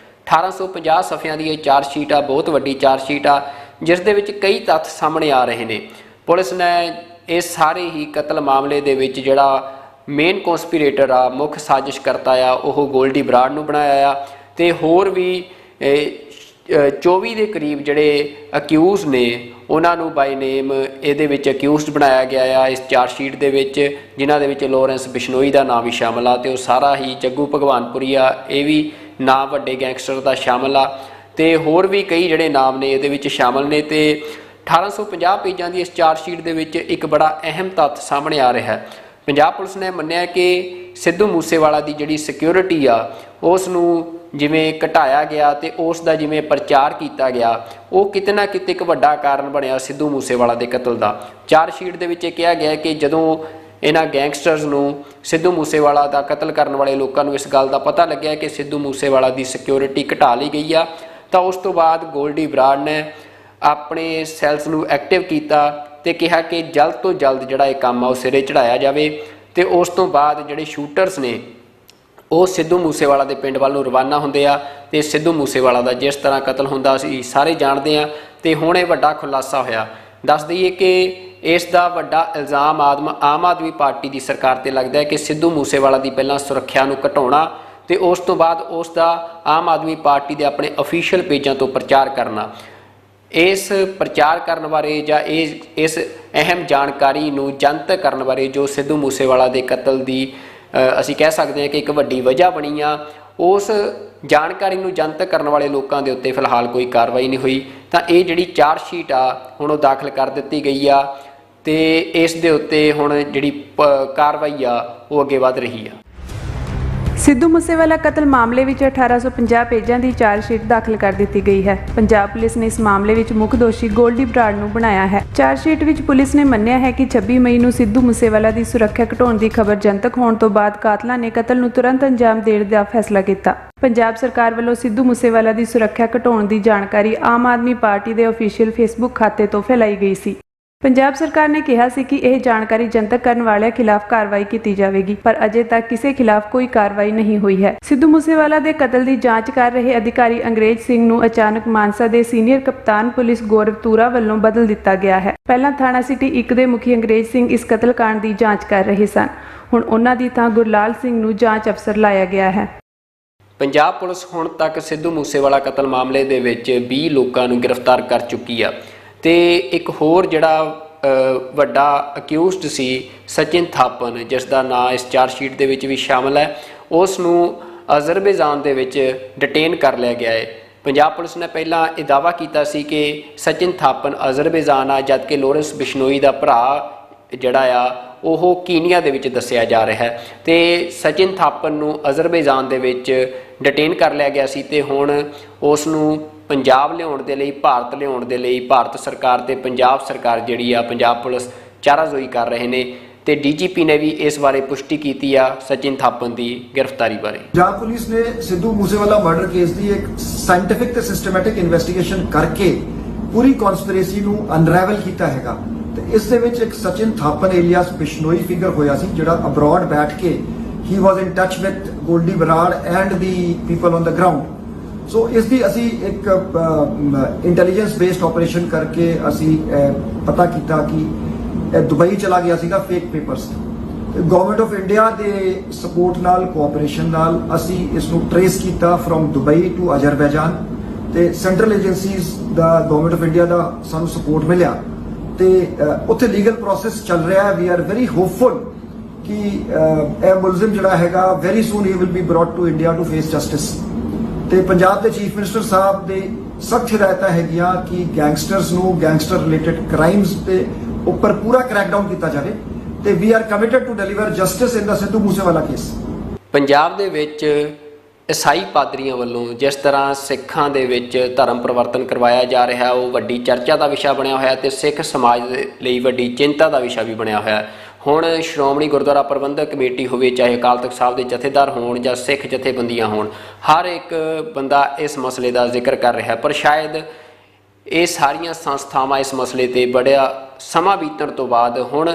1850 ਸਫ਼ਿਆਂ ਦੀ ਇਹ ਚਾਰਜ ਸ਼ੀਟ ਆ, ਬਹੁਤ ਵੱਡੀ ਚਾਰਜ ਸ਼ੀਟ ਆ ਜਿਸ ਦੇ ਵਿੱਚ ਕਈ ਤੱਥ ਸਾਹਮਣੇ ਆ ਰਹੇ ਨੇ। ਪੁਲਿਸ ਨੇ ਇਸ ਸਾਰੇ ਹੀ ਕਤਲ ਮਾਮਲੇ ਦੇ ਵਿੱਚ ਜਿਹੜਾ ਮੇਨ ਕੌਂਸਪੀਰੇਟਰ ਆ, ਮੁੱਖ ਸਾਜ਼ਿਸ਼ ਕਰਤਾ ਆ, ਉਹ ਗੋਲਡੀ ਬਰਾੜ ਨੂੰ ਬਣਾਇਆ ਆ ਤੇ ਹੋਰ ਵੀ 24 ਦੇ ਕਰੀਬ ਜਿਹੜੇ ਅਕਿਊਜ਼ ਨੇ ਉਹਨਾਂ ਨੂੰ ਬਾਈ ਨੇਮ ਇਹਦੇ ਵਿੱਚ ਅਕਿਊਜ਼ਡ ਬਣਾਇਆ ਗਿਆ ਆ ਇਸ ਚਾਰਜ ਸ਼ੀਟ ਦੇ ਵਿੱਚ, ਜਿਨ੍ਹਾਂ ਦੇ ਵਿੱਚ ਲਾਰੈਂਸ ਬਿਸ਼ਨੋਈ ਦਾ ਨਾਮ ਵੀ ਸ਼ਾਮਲ ਆ ਤੇ ਉਹ ਸਾਰਾ ਹੀ ਜੱਗੂ ਭਗਵਾਨਪੁਰੀ ਆ, ਇਹ ਵੀ ਨਾਮ ਵੱਡੇ ਗੈਂਗਸਟਰ ਦਾ ਸ਼ਾਮਲ ਆ ਤੇ ਹੋਰ ਵੀ ਕਈ ਜਿਹੜੇ ਨਾਮ ਨੇ ਇਹਦੇ ਵਿੱਚ ਸ਼ਾਮਲ ਨੇ। ਤੇ 1850 ਪੇਜਾਂ ਦੀ ਇਸ ਚਾਰਜ ਸ਼ੀਟ ਦੇ ਵਿੱਚ ਇੱਕ ਬੜਾ ਅਹਿਮ ਤੱਥ ਸਾਹਮਣੇ ਆ ਰਿਹਾ ਹੈ। ਪੰਜਾਬ ਪੁਲਿਸ ਨੇ ਮੰਨਿਆ ਕਿ ਸਿੱਧੂ ਮੂਸੇਵਾਲਾ ਦੀ ਜਿਹੜੀ ਸਿਕਿਉਰਿਟੀ ਆ ਉਸ ਨੂੰ ਜਿਵੇਂ ਘਟਾਇਆ ਗਿਆ ਤੇ ਉਸ ਦਾ ਜਿਵੇਂ ਪ੍ਰਚਾਰ ਕੀਤਾ ਗਿਆ, ਉਹ ਕਿਤੇ ਨਾ ਕਿਤੇ ਇੱਕ ਵੱਡਾ ਕਾਰਨ ਬਣਿਆ ਸਿੱਧੂ ਮੂਸੇਵਾਲਾ ਦੇ ਕਤਲ ਦਾ। ਚਾਰਜ ਸ਼ੀਟ ਦੇ ਵਿੱਚ ਇਹ ਕਿਹਾ ਗਿਆ ਕਿ ਜਦੋਂ ਇਹਨਾਂ ਗੈਂਗਸਟਰਸ ਨੂੰ ਸਿੱਧੂ ਮੂਸੇਵਾਲਾ ਦਾ ਕਤਲ ਕਰਨ ਵਾਲੇ ਲੋਕਾਂ ਨੂੰ ਇਸ ਗੱਲ ਦਾ ਪਤਾ ਲੱਗਿਆ ਕਿ ਸਿੱਧੂ ਮੂਸੇਵਾਲਾ ਦੀ ਸਿਕਿਉਰਿਟੀ ਘਟਾ ਲਈ ਗਈ ਆ, ਤਾਂ ਉਸ ਤੋਂ ਬਾਅਦ ਗੋਲਡੀ ਬਰਾੜ ਨੇ ਆਪਣੇ ਸੈਲਸ ਨੂੰ ਐਕਟਿਵ ਕੀਤਾ ਤੇ ਕਿਹਾ ਕਿ ਜਲਦ ਤੋਂ ਜਲਦ ਜਿਹੜਾ ਇਹ ਕੰਮ ਆ ਉਹ ਸਿਰੇ ਚੜਾਇਆ ਜਾਵੇ। ਤੇ ਉਸ ਤੋਂ ਬਾਅਦ ਜਿਹੜੇ ਸ਼ੂਟਰਸ ਨੇ ਉਹ ਸਿੱਧੂ ਮੂਸੇਵਾਲਾ ਦੇ ਪਿੰਡ ਵੱਲ ਨੂੰ ਰਵਾਨਾ ਹੁੰਦੇ ਆ ਤੇ ਸਿੱਧੂ ਮੂਸੇਵਾਲਾ ਦਾ ਜਿਸ ਤਰ੍ਹਾਂ ਕਤਲ ਹੁੰਦਾ ਅਸੀਂ ਸਾਰੇ ਜਾਣਦੇ ਆ। ਤੇ ਹੁਣ ਇਹ ਵੱਡਾ ਖੁਲਾਸਾ ਹੋਇਆ। ਦੱਸ ਦਈਏ ਕਿ ਇਸ ਦਾ ਵੱਡਾ ਇਲਜ਼ਾਮ ਆਮ ਆਦਮੀ ਪਾਰਟੀ ਦੀ ਸਰਕਾਰ ਤੇ ਲੱਗਦਾ ਹੈ ਕਿ ਸਿੱਧੂ ਮੂਸੇਵਾਲਾ ਦੀ ਪਹਿਲਾਂ ਸੁਰੱਖਿਆ ਨੂੰ ਘਟਾਉਣਾ ਤੇ ਉਸ ਤੋਂ ਬਾਅਦ ਉਸ ਦਾ ਆਮ ਆਦਮੀ ਪਾਰਟੀ ਦੇ ਆਪਣੇ ਅਫੀਸ਼ੀਅਲ ਪੇਜਾਂ ਤੋਂ ਪ੍ਰਚਾਰ ਕਰਨਾ। ਇਸ ਪ੍ਰਚਾਰ ਕਰਨ ਬਾਰੇ ਜਾਂ ਇਸ ਅਹਿਮ ਜਾਣਕਾਰੀ ਨੂੰ ਜਨਤਕ ਕਰਨ ਬਾਰੇ ਜੋ ਸਿੱਧੂ ਮੂਸੇਵਾਲਾ ਦੇ ਕਤਲ ਦੀ ਅਸੀਂ ਕਹਿ ਸਕਦੇ ਹਾਂ ਕਿ ਇੱਕ ਵੱਡੀ ਵਜ੍ਹਾ ਬਣੀ ਆ, ਉਸ ਜਾਣਕਾਰੀ ਨੂੰ ਜਨਤਕ ਕਰਨ ਵਾਲੇ ਲੋਕਾਂ ਦੇ ਉੱਤੇ ਫਿਲਹਾਲ ਕੋਈ ਕਾਰਵਾਈ ਨਹੀਂ ਹੋਈ। ਤਾਂ ਇਹ ਜਿਹੜੀ ਚਾਰਜ ਸ਼ੀਟ ਆ ਹੁਣ ਉਹ ਦਾਖਲ ਕਰ ਦਿੱਤੀ ਗਈ ਆ ਤੇ ਇਸ ਦੇ ਉੱਤੇ ਹੁਣ ਜਿਹੜੀ ਕਾਰਵਾਈ ਆ ਉਹ ਅੱਗੇ ਵਧ ਰਹੀ ਆ। ਸਿੱਧੂ ਮੂਸੇਵਾਲਾ ਕਤਲ ਮਾਮਲੇ ਵਿੱਚ 1850 ਪੇਜਾਂ ਦੀ ਚਾਰਜਸ਼ੀਟ ਦਾਖਲ ਕਰ ਦਿੱਤੀ ਗਈ ਹੈ। ਪੰਜਾਬ ਪੁਲਿਸ ਨੇ ਇਸ ਮਾਮਲੇ ਵਿੱਚ ਮੁੱਖ ਦੋਸ਼ੀ ਗੋਲਡੀ ਬਰਾੜ ਨੂੰ ਬਣਾਇਆ ਹੈ। ਚਾਰਜਸ਼ੀਟ ਵਿੱਚ ਪੁਲਿਸ ਨੇ ਮੰਨਿਆ ਹੈ ਕਿ 26 ਮਈ ਨੂੰ ਸਿੱਧੂ ਮੂਸੇਵਾਲਾ ਦੀ ਸੁਰੱਖਿਆ ਘਟਾਉਣ ਦੀ ਖਬਰ ਜਨਤਕ ਹੋਣ ਤੋਂ ਬਾਅਦ ਕਾਤਲਾਂ ਨੇ ਕਤਲ ਨੂੰ ਤੁਰੰਤ ਅੰਜਾਮ ਦੇਣ ਦਾ ਫੈਸਲਾ ਕੀਤਾ। ਪੰਜਾਬ ਸਰਕਾਰ ਵੱਲੋਂ ਸਿੱਧੂ ਮੂਸੇਵਾਲਾ ਦੀ ਸੁਰੱਖਿਆ ਘਟਾਉਣ ਦੀ ਜਾਣਕਾਰੀ ਆਮ ਆਦਮੀ ਪਾਰਟੀ ਦੇ ਅਫੀਸ਼ੀਅਲ ਫੇਸਬੁੱਕ ਖਾਤੇ ਤੋਂ ਫੈਲਾਈ ਗਈ ਸੀ। ਪੰਜਾਬ ਸਰਕਾਰ ਨੇ ਕਿਹਾ ਸੀ ਕਿ ਇਹ ਜਾਣਕਾਰੀ ਜਨਤਕ ਕਰਨ ਵਾਲਿਆਂ ਖਿਲਾਫ ਕਾਰਵਾਈ ਕੀਤੀ ਜਾਵੇਗੀ, ਪਰ ਅਜੇ ਤੱਕ ਕਿਸੇ ਖਿਲਾਫ ਕੋਈ ਕਾਰਵਾਈ ਨਹੀਂ ਹੋਈ ਹੈ। ਸਿੱਧੂ ਮੂਸੇਵਾਲਾ ਦੇ ਕਤਲ ਦੀ ਜਾਂਚ ਕਰ ਰਹੇ ਅਧਿਕਾਰੀ ਅੰਗਰੇਜ਼ ਸਿੰਘ ਨੂੰ ਅਚਾਨਕ ਮਾਨਸਾ ਦੇ ਸੀਨੀਅਰ ਕਪਤਾਨ ਪੁਲਿਸ ਗੌਰਵ ਤੂਰਾ ਵੱਲੋਂ ਬਦਲ ਦਿੱਤਾ ਗਿਆ ਹੈ। ਪਹਿਲਾਂ ਥਾਣਾ ਸਿਟੀ 1 ਦੇ ਮੁਖੀ ਅੰਗਰੇਜ਼ ਸਿੰਘ ਇਸ ਕਤਲकांड ਦੀ ਜਾਂਚ ਕਰ ਰਹੇ ਸਨ। ਹੁਣ ਉਹਨਾਂ ਦੀ ਥਾਂ ਗੁਰਲਾਲ ਸਿੰਘ ਨੂੰ ਜਾਂਚ ਅਫਸਰ ਲਾਇਆ ਗਿਆ ਹੈ। ਪੰਜਾਬ ਪੁਲਿਸ ਹੁਣ ਤੱਕ ਸਿੱਧੂ ਮੂਸੇਵਾਲਾ ਕਤਲ ਮਾਮਲੇ ਦੇ ਵਿੱਚ 20 ਲੋਕਾਂ ਨੂੰ ਗ੍ਰਿਫਤਾਰ ਕਰ ਚੁੱਕੀ ਆ ਤੇ ਇੱਕ ਹੋਰ ਜਿਹੜਾ ਵੱਡਾ ਅਕਿਊਜ਼ਡ ਸੀ ਸਚਿਨ ਥਾਪਨ, ਜਿਸ ਦਾ ਨਾਂ ਇਸ ਚਾਰਜਸ਼ੀਟ ਦੇ ਵਿੱਚ ਵੀ ਸ਼ਾਮਲ ਹੈ, ਉਸ ਨੂੰ ਅਜ਼ਰਬੈਜਾਨ ਦੇ ਵਿੱਚ ਡਿਟੇਨ ਕਰ ਲਿਆ ਗਿਆ ਹੈ। ਪੰਜਾਬ ਪੁਲਿਸ ਨੇ ਪਹਿਲਾਂ ਇਹ ਦਾਅਵਾ ਕੀਤਾ ਸੀ ਕਿ ਸਚਿਨ ਥਾਪਨ ਅਜ਼ਰਬੈਜਾਨ ਆ, ਜਦਕਿ ਲੋਰੈਂਸ ਬਿਸ਼ਨੋਈ ਦਾ ਭਰਾ ਜਿਹੜਾ ਆ ਉਹ ਕੀਨੀਆ ਦੇ ਵਿੱਚ ਦੱਸਿਆ ਜਾ ਰਿਹਾ ਹੈ ਤੇ ਸਚਿਨ ਥਾਪਨ ਨੂੰ ਅਜ਼ਰਬੈਜਾਨ ਦੇ ਵਿੱਚ ਡਿਟੇਨ ਕਰ ਲਿਆ ਗਿਆ ਸੀ ਤੇ ਹੁਣ ਉਸ ਨੂੰ ਪੰਜਾਬ ਲਿਆਉਣ ਦੇ ਲਈ, ਭਾਰਤ ਲਿਆਉਣ ਦੇ ਲਈ ਭਾਰਤ ਸਰਕਾਰ ਤੇ ਪੰਜਾਬ ਸਰਕਾਰ ਜਿਹੜੀ ਆ, ਪੰਜਾਬ ਪੁਲਿਸ ਚਾਰਾਜੋਈ ਕਰ ਰਹੇ ਨੇ ਤੇ ਡੀਜੀਪੀ ਨੇ ਵੀ ਇਸ ਬਾਰੇ ਪੁਸ਼ਟੀ ਕੀਤੀ ਆ ਸਚਿਨ ਥਾਪਨ ਦੀ ਗ੍ਰਿਫਤਾਰੀ ਬਾਰੇ। ਪੰਜਾਬ ਪੁਲਿਸ ਨੇ ਸਿੱਧੂ ਮੂਸੇਵਾਲਾ ਮਰਡਰ ਕੇਸ ਦੀ ਇੱਕ ਸਾਇੰਟਿਫਿਕ ਤੇ ਸਿਸਟਮੈਟਿਕ ਇਨਵੈਸਟੀਗੇਸ਼ਨ ਕਰਕੇ ਪੂਰੀ ਕਨਸਪੀਰੇਸੀ ਨੂੰ ਅਨਰੈਵਲ ਕੀਤਾ ਹੈਗਾ ਤੇ ਇਸ ਦੇ ਵਿੱਚ ਇੱਕ ਸਚਿਨ ਥਾਪਨ ਏਲੀਅਸ ਬਿਸ਼ਨੋਈ ਫਿਗਰ ਹੋਇਆ ਸੀ, ਜਿਹੜਾ ਅਬਰੋਡ ਬੈਠ ਕੇ ਹੀ was in touch with Goldy Brar and the people on the ground. So ਇਸ ਦੀ ਅਸੀਂ ਇੱਕ ਇੰਟੈਲੀਜੈਂਸ ਬੇਸਡ ਆਪਰੇਸ਼ਨ ਕਰਕੇ ਅਸੀਂ ਪਤਾ ਕੀਤਾ ਕਿ ਇਹ ਦੁਬਈ ਚਲਾ ਗਿਆ ਸੀਗਾ fake papers. Government of India ਦੇ ਸਪੋਰਟ ਨਾਲ, ਕੋਆਪਰੇਸ਼ਨ ਨਾਲ ਅਸੀਂ ਇਸ ਨੂੰ ਟ੍ਰੇਸ ਕੀਤਾ ਫਰੋਮ ਦੁਬਈ ਟੂ ਅਜ਼ਰਬੈਜਾਨ ਤੇ ਸੈਂਟਰਲ ਏਜੰਸੀਜ਼ ਦਾ, ਗਵਰਨਮੈਂਟ ਆਫ ਇੰਡੀਆ ਦਾ ਸਾਨੂੰ ਸਪੋਰਟ ਮਿਲਿਆ ਤੇ ਉੱਥੇ ਲੀਗਲ ਪ੍ਰੋਸੈਸ ਚੱਲ ਰਿਹਾ ਹੈ। ਵੀ ਆਰ ਵੈਰੀ ਹੋਪਫੁਲ ਕਿ ਇਹ ਮੁਲਜ਼ਮ ਜਿਹੜਾ ਹੈਗਾ ਵੈਰੀ ਸੂਨ ਹੀ will be brought to India to face justice. ਤੇ ਪੰਜਾਬ ਦੇ ਚੀਫ ਮਿਨਿਸਟਰ ਸਾਹਿਬ ਦੇ ਸਖਤ ਹਦਾਇਤਾਂ ਹੈਗੀਆਂ ਕਿ ਗੈਂਗਸਟਰਸ ਨੂੰ, ਗੈਂਗਸਟਰ ਰਿਲੇਟਡ ਕ੍ਰਾਈਮਸ ਦੇ ਉੱਪਰ ਪੂਰਾ ਕ੍ਰੈਕਡਾਊਨ ਕੀਤਾ ਜਾਵੇ ਤੇ we are committed to deliver justice in the Sidhu Moosewala case. Punjab ਦੇ ਵਿੱਚ ਈਸਾਈ ਪਾਦਰੀਆਂ ਵੱਲੋਂ ਜਿਸ ਤਰ੍ਹਾਂ ਸਿੱਖਾਂ ਦੇ ਵਿੱਚ ਧਰਮ ਪਰਿਵਰਤਨ ਕਰਵਾਇਆ ਜਾ ਰਿਹਾ, ਉਹ ਵੱਡੀ ਚਰਚਾ ਦਾ ਵਿਸ਼ਾ ਬਣਿਆ ਹੋਇਆ ਤੇ ਸਿੱਖ ਸਮਾਜ ਦੇ ਲਈ ਵੱਡੀ ਚਿੰਤਾ ਦਾ ਵਿਸ਼ਾ ਵੀ ਬਣਿਆ ਹੋਇਆ। ਹੁਣ ਸ਼੍ਰੋਮਣੀ ਗੁਰਦੁਆਰਾ ਪ੍ਰਬੰਧਕ ਕਮੇਟੀ ਹੋਵੇ, ਚਾਹੇ ਅਕਾਲ ਤਖਤ ਸਾਹਿਬ ਦੇ ਜਥੇਦਾਰ ਹੋਣ ਜਾਂ ਸਿੱਖ ਜਥੇਬੰਦੀਆਂ ਹੋਣ, ਹਰ ਇੱਕ ਬੰਦਾ ਇਸ ਮਸਲੇ ਦਾ ਜ਼ਿਕਰ ਕਰ ਰਿਹਾ, ਪਰ ਸ਼ਾਇਦ ਇਹ ਸਾਰੀਆਂ ਸੰਸਥਾਵਾਂ ਇਸ ਮਸਲੇ ਤੇ ਬੜਾ ਸਮਾਂ ਬੀਤਣ ਤੋਂ ਬਾਅਦ ਹੁਣ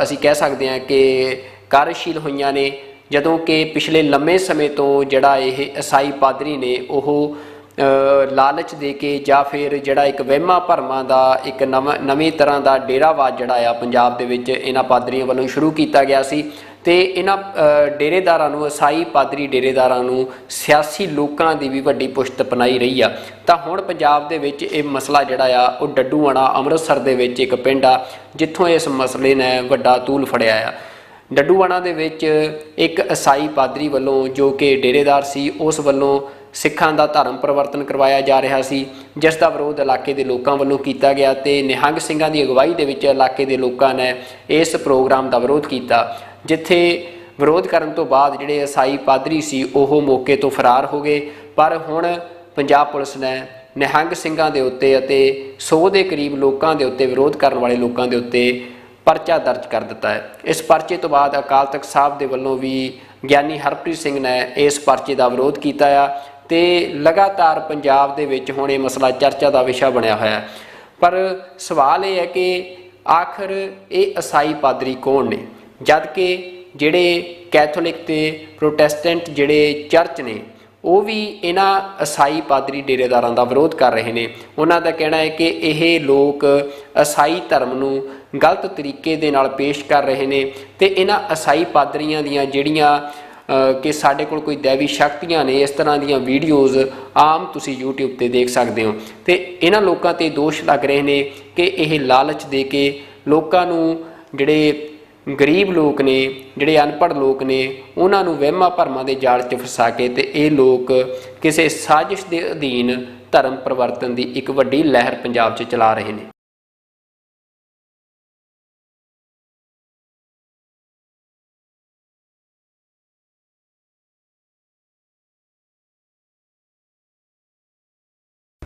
ਅਸੀਂ ਕਹਿ ਸਕਦੇ ਹਾਂ ਕਿ ਕਾਰਜਸ਼ੀਲ ਹੋਈਆਂ ਨੇ, ਜਦੋਂ ਕਿ ਪਿਛਲੇ ਲੰਮੇ ਸਮੇਂ ਤੋਂ ਜਿਹੜਾ ਇਹ ਈਸਾਈ ਪਾਦਰੀ ਨੇ ਉਹ ਲਾਲਚ ਦੇ ਕੇ ਜਾਂ ਫਿਰ ਜਿਹੜਾ ਇੱਕ ਵਹਿਮਾਂ ਭਰਮਾਂ ਦਾ ਇੱਕ ਨਵੀਂ ਤਰ੍ਹਾਂ ਦਾ ਡੇਰਾਵਾਦ ਜਿਹੜਾ ਆ ਪੰਜਾਬ ਦੇ ਵਿੱਚ ਇਹਨਾਂ ਪਾਦਰੀਆਂ ਵੱਲੋਂ ਸ਼ੁਰੂ ਕੀਤਾ ਗਿਆ ਸੀ ਤੇ ਇਹਨਾਂ ਡੇਰੇਦਾਰਾਂ ਨੂੰ, ਈਸਾਈ ਪਾਦਰੀ ਡੇਰੇਦਾਰਾਂ ਨੂੰ ਸਿਆਸੀ ਲੋਕਾਂ ਦੀ ਵੀ ਵੱਡੀ ਪੁਸ਼ਤ ਅਪਣਾਈ ਰਹੀ ਆ। ਤਾਂ ਹੁਣ ਪੰਜਾਬ ਦੇ ਵਿੱਚ ਇਹ ਮਸਲਾ ਜਿਹੜਾ ਆ ਉਹ ਡੱਡੂਆਣਾ ਅੰਮ੍ਰਿਤਸਰ ਦੇ ਵਿੱਚ ਇੱਕ ਪਿੰਡ ਆ ਜਿੱਥੋਂ ਇਸ ਮਸਲੇ ਨੇ ਵੱਡਾ ਤੂਲ ਫੜਿਆ ਆ। ਡੱਡੂਆਣਾ ਦੇ ਵਿੱਚ ਇੱਕ ਈਸਾਈ ਪਾਦਰੀ ਵੱਲੋਂ, ਜੋ ਕਿ ਡੇਰੇਦਾਰ ਸੀ, ਉਸ ਵੱਲੋਂ ਸਿੱਖਾਂ ਦਾ ਧਰਮ ਪਰਿਵਰਤਨ ਕਰਵਾਇਆ ਜਾ ਰਿਹਾ ਸੀ, ਜਿਸ ਦਾ ਵਿਰੋਧ ਇਲਾਕੇ ਦੇ ਲੋਕਾਂ ਵੱਲੋਂ ਕੀਤਾ ਗਿਆ ਤੇ ਨਿਹੰਗ ਸਿੰਘਾਂ ਦੀ ਅਗਵਾਈ ਦੇ ਵਿੱਚ ਇਲਾਕੇ ਦੇ ਲੋਕਾਂ ਨੇ ਇਸ ਪ੍ਰੋਗਰਾਮ ਦਾ ਵਿਰੋਧ ਕੀਤਾ, ਜਿੱਥੇ ਵਿਰੋਧ ਕਰਨ ਤੋਂ ਬਾਅਦ ਜਿਹੜੇ ਈਸਾਈ ਪਾਦਰੀ ਸੀ ਉਹ ਮੌਕੇ ਤੋਂ ਫਰਾਰ ਹੋ ਗਏ। ਪਰ ਹੁਣ ਪੰਜਾਬ ਪੁਲਿਸ ਨੇ ਨਿਹੰਗ ਸਿੰਘਾਂ ਦੇ ਉੱਤੇ ਅਤੇ 100 ਦੇ ਕਰੀਬ ਲੋਕਾਂ ਦੇ ਉੱਤੇ, ਵਿਰੋਧ ਕਰਨ ਵਾਲੇ ਲੋਕਾਂ ਦੇ ਉੱਤੇ ਪਰਚਾ ਦਰਜ ਕਰ ਦਿੱਤਾ ਹੈ। ਇਸ ਪਰਚੇ ਤੋਂ ਬਾਅਦ ਅਕਾਲ ਤਖਤ ਸਾਹਿਬ ਦੇ ਵੱਲੋਂ ਵੀ ਗਿਆਨੀ ਹਰਪ੍ਰੀਤ ਸਿੰਘ ਨੇ ਇਸ ਪਰਚੇ ਦਾ ਵਿਰੋਧ ਕੀਤਾ ਆ ਤੇ ਲਗਾਤਾਰ ਪੰਜਾਬ ਦੇ ਵਿੱਚ ਹੁਣ ਇਹ ਮਸਲਾ ਚਰਚਾ ਦਾ ਵਿਸ਼ਾ ਬਣਿਆ ਹੋਇਆ। ਪਰ ਸਵਾਲ ਇਹ ਹੈ ਕਿ ਆਖਰ ਇਹ ਈਸਾਈ ਪਾਦਰੀ ਕੌਣ ਨੇ, ਜਦ ਕਿ ਜਿਹੜੇ ਕੈਥੋਲਿਕ ਤੇ ਪ੍ਰੋਟੈਸਟੈਂਟ ਜਿਹੜੇ ਚਰਚ ਨੇ ਉਹ ਵੀ ਇਹਨਾਂ ਈਸਾਈ ਪਾਦਰੀ ਡੇਰੇਦਾਰਾਂ ਦਾ ਵਿਰੋਧ ਕਰ ਰਹੇ ਨੇ। ਉਹਨਾਂ ਦਾ ਕਹਿਣਾ ਹੈ ਕਿ ਇਹ ਲੋਕ ਈਸਾਈ ਧਰਮ ਨੂੰ ਗਲਤ ਤਰੀਕੇ ਦੇ ਨਾਲ ਪੇਸ਼ ਕਰ ਰਹੇ ਨੇ ਤੇ ਇਹਨਾਂ ਈਸਾਈ ਪਾਦਰੀਆਂ ਦੀਆਂ ਜਿਹੜੀਆਂ ਕਿ ਸਾਡੇ ਕੋਲ ਕੋਈ ਦੇਵੀ ਸ਼ਕਤੀਆਂ ਨੇ, ਇਸ ਤਰ੍ਹਾਂ ਦੀਆਂ ਵੀਡੀਓਜ਼ ਆਮ ਤੁਸੀਂ YouTube ਤੇ ਦੇਖ ਸਕਦੇ ਹੋ ਤੇ ਇਹਨਾਂ ਲੋਕਾਂ ਤੇ ਦੋਸ਼ ਲੱਗ ਰਹੇ ਨੇ ਕਿ ਇਹ ਲਾਲਚ ਦੇ ਕੇ ਲੋਕਾਂ ਨੂੰ, ਜਿਹੜੇ ਗਰੀਬ ਲੋਕ ਨੇ, ਜਿਹੜੇ ਅਨਪੜ੍ਹ ਲੋਕ ਨੇ, ਉਹਨਾਂ ਨੂੰ ਵਹਿਮਾਂ ਭਰਮਾਂ ਦੇ ਜਾਲ 'ਚ ਫਸਾ ਕੇ ਤੇ ਇਹ ਲੋਕ ਕਿਸੇ ਸਾਜ਼ਿਸ਼ ਦੇ ਅਧੀਨ ਧਰਮ ਪਰਿਵਰਤਨ ਦੀ ਇੱਕ ਵੱਡੀ ਲਹਿਰ ਪੰਜਾਬ 'ਚ ਚਲਾ ਰਹੇ ਨੇ।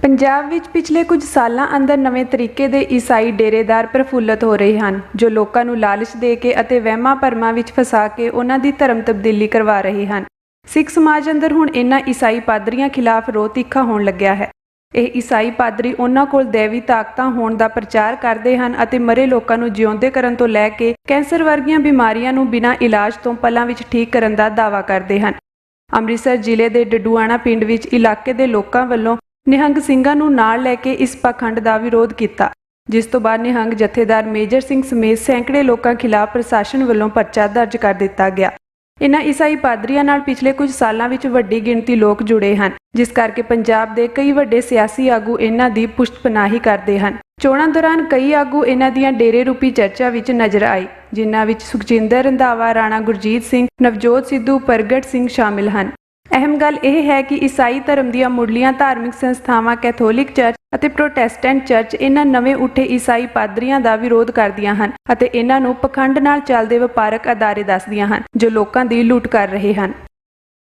ਪੰਜਾਬ ਵਿੱਚ ਪਿਛਲੇ ਕੁਝ ਸਾਲਾਂ ਅੰਦਰ ਨਵੇਂ ਤਰੀਕੇ ਦੇ ਈਸਾਈ ਡੇਰੇਦਾਰ ਪ੍ਰਫੁੱਲਤ ਹੋ ਰਹੇ ਹਨ, ਜੋ ਲੋਕਾਂ ਨੂੰ ਲਾਲਚ ਦੇ ਕੇ ਅਤੇ ਵਹਿਮਾਂ ਭਰਮਾਂ ਵਿੱਚ ਫਸਾ ਕੇ ਉਹਨਾਂ ਦੀ ਧਰਮ ਤਬਦੀਲੀ ਕਰਵਾ ਰਹੇ ਹਨ। ਸਿੱਖ ਸਮਾਜ ਅੰਦਰ ਹੁਣ ਇਹਨਾਂ ਈਸਾਈ ਪਾਦਰੀਆਂ ਖਿਲਾਫ ਰੋਹ ਤਿੱਖਾ ਹੋਣ ਲੱਗਿਆ ਹੈ। ਇਹ ਈਸਾਈ ਪਾਦਰੀ ਉਹਨਾਂ ਕੋਲ ਦੇਵੀ ਤਾਕਤਾਂ ਹੋਣ ਦਾ ਪ੍ਰਚਾਰ ਕਰਦੇ ਹਨ ਅਤੇ ਮਰੇ ਲੋਕਾਂ ਨੂੰ ਜਿਉਂਦੇ ਕਰਨ ਤੋਂ ਲੈ ਕੇ ਕੈਂਸਰ ਵਰਗੀਆਂ ਬਿਮਾਰੀਆਂ ਨੂੰ ਬਿਨਾਂ ਇਲਾਜ ਤੋਂ ਪਲਾਂ ਵਿੱਚ ਠੀਕ ਕਰਨ ਦਾ ਦਾਅਵਾ ਕਰਦੇ ਹਨ। ਅੰਮ੍ਰਿਤਸਰ ਜ਼ਿਲ੍ਹੇ ਦੇ ਡਡੂਆਣਾ ਪਿੰਡ ਵਿੱਚ ਇਲਾਕੇ ਦੇ ਲੋਕਾਂ ਵੱਲੋਂ ਨਿਹੰਗ ਸਿੰਘਾਂ ਨੂੰ ਨਾਲ ਲੈ ਕੇ ਇਸ ਪਾਖੰਡ ਦਾ ਵਿਰੋਧ ਕੀਤਾ, ਜਿਸ ਤੋਂ ਬਾਅਦ ਨਿਹੰਗ ਜਥੇਦਾਰ ਮੇਜਰ ਸਿੰਘ ਸਮੇਤ ਸੈਂਕੜੇ ਲੋਕਾਂ ਖਿਲਾਫ ਪ੍ਰਸ਼ਾਸਨ ਵੱਲੋਂ ਪਰਚਾ ਦਰਜ ਕਰ ਦਿੱਤਾ ਗਿਆ। ਇਨ੍ਹਾਂ ਈਸਾਈ ਪਾਦਰੀਆਂ ਨਾਲ ਪਿਛਲੇ ਕੁਝ ਸਾਲਾਂ ਵਿੱਚ ਵੱਡੀ ਗਿਣਤੀ ਲੋਕ ਜੁੜੇ ਹਨ, ਜਿਸ ਕਰਕੇ ਪੰਜਾਬ ਦੇ ਕਈ ਵੱਡੇ ਸਿਆਸੀ ਆਗੂ ਇਹਨਾਂ ਦੀ ਪੁਸ਼ਤਪਨਾਹੀ ਕਰਦੇ ਹਨ। ਚੋਣਾਂ ਦੌਰਾਨ ਕਈ ਆਗੂ ਇਹਨਾਂ ਦੀਆਂ ਡੇਰੇ ਰੂਪੀ ਚਰਚਾ ਵਿੱਚ ਨਜ਼ਰ ਆਏ, ਜਿਨ੍ਹਾਂ ਵਿੱਚ ਸੁਖਜਿੰਦਰ ਰੰਧਾਵਾ, ਰਾਣਾ ਗੁਰਜੀਤ ਸਿੰਘ, ਨਵਜੋਤ ਸਿੱਧੂ, ਪ੍ਰਗਟ ਸਿੰਘ ਸ਼ਾਮਿਲ ਹਨ। ਅਹਿਮ ਗੱਲ ਇਹ ਹੈ ਕਿ ਈਸਾਈ ਧਰਮ ਦੀਆਂ ਮੁੱਢਲੀਆਂ ਧਾਰਮਿਕ ਸੰਸਥਾਵਾਂ ਕੈਥੋਲਿਕ ਚਰਚ ਅਤੇ ਪ੍ਰੋਟੈਸਟੈਂਟ ਚਰਚ ਇਹਨਾਂ ਨਵੇਂ ਉੱਠੇ ਈਸਾਈ ਪਾਦਰੀਆਂ ਦਾ ਵਿਰੋਧ ਕਰਦੀਆਂ ਹਨ ਅਤੇ ਇਹਨਾਂ ਨੂੰ ਪਖੰਡ ਨਾਲ ਚੱਲਦੇ ਵਪਾਰਕ ਅਦਾਰੇ ਦੱਸਦੀਆਂ ਹਨ, ਜੋ ਲੋਕਾਂ ਦੀ ਲੁੱਟ ਕਰ ਰਹੇ ਹਨ।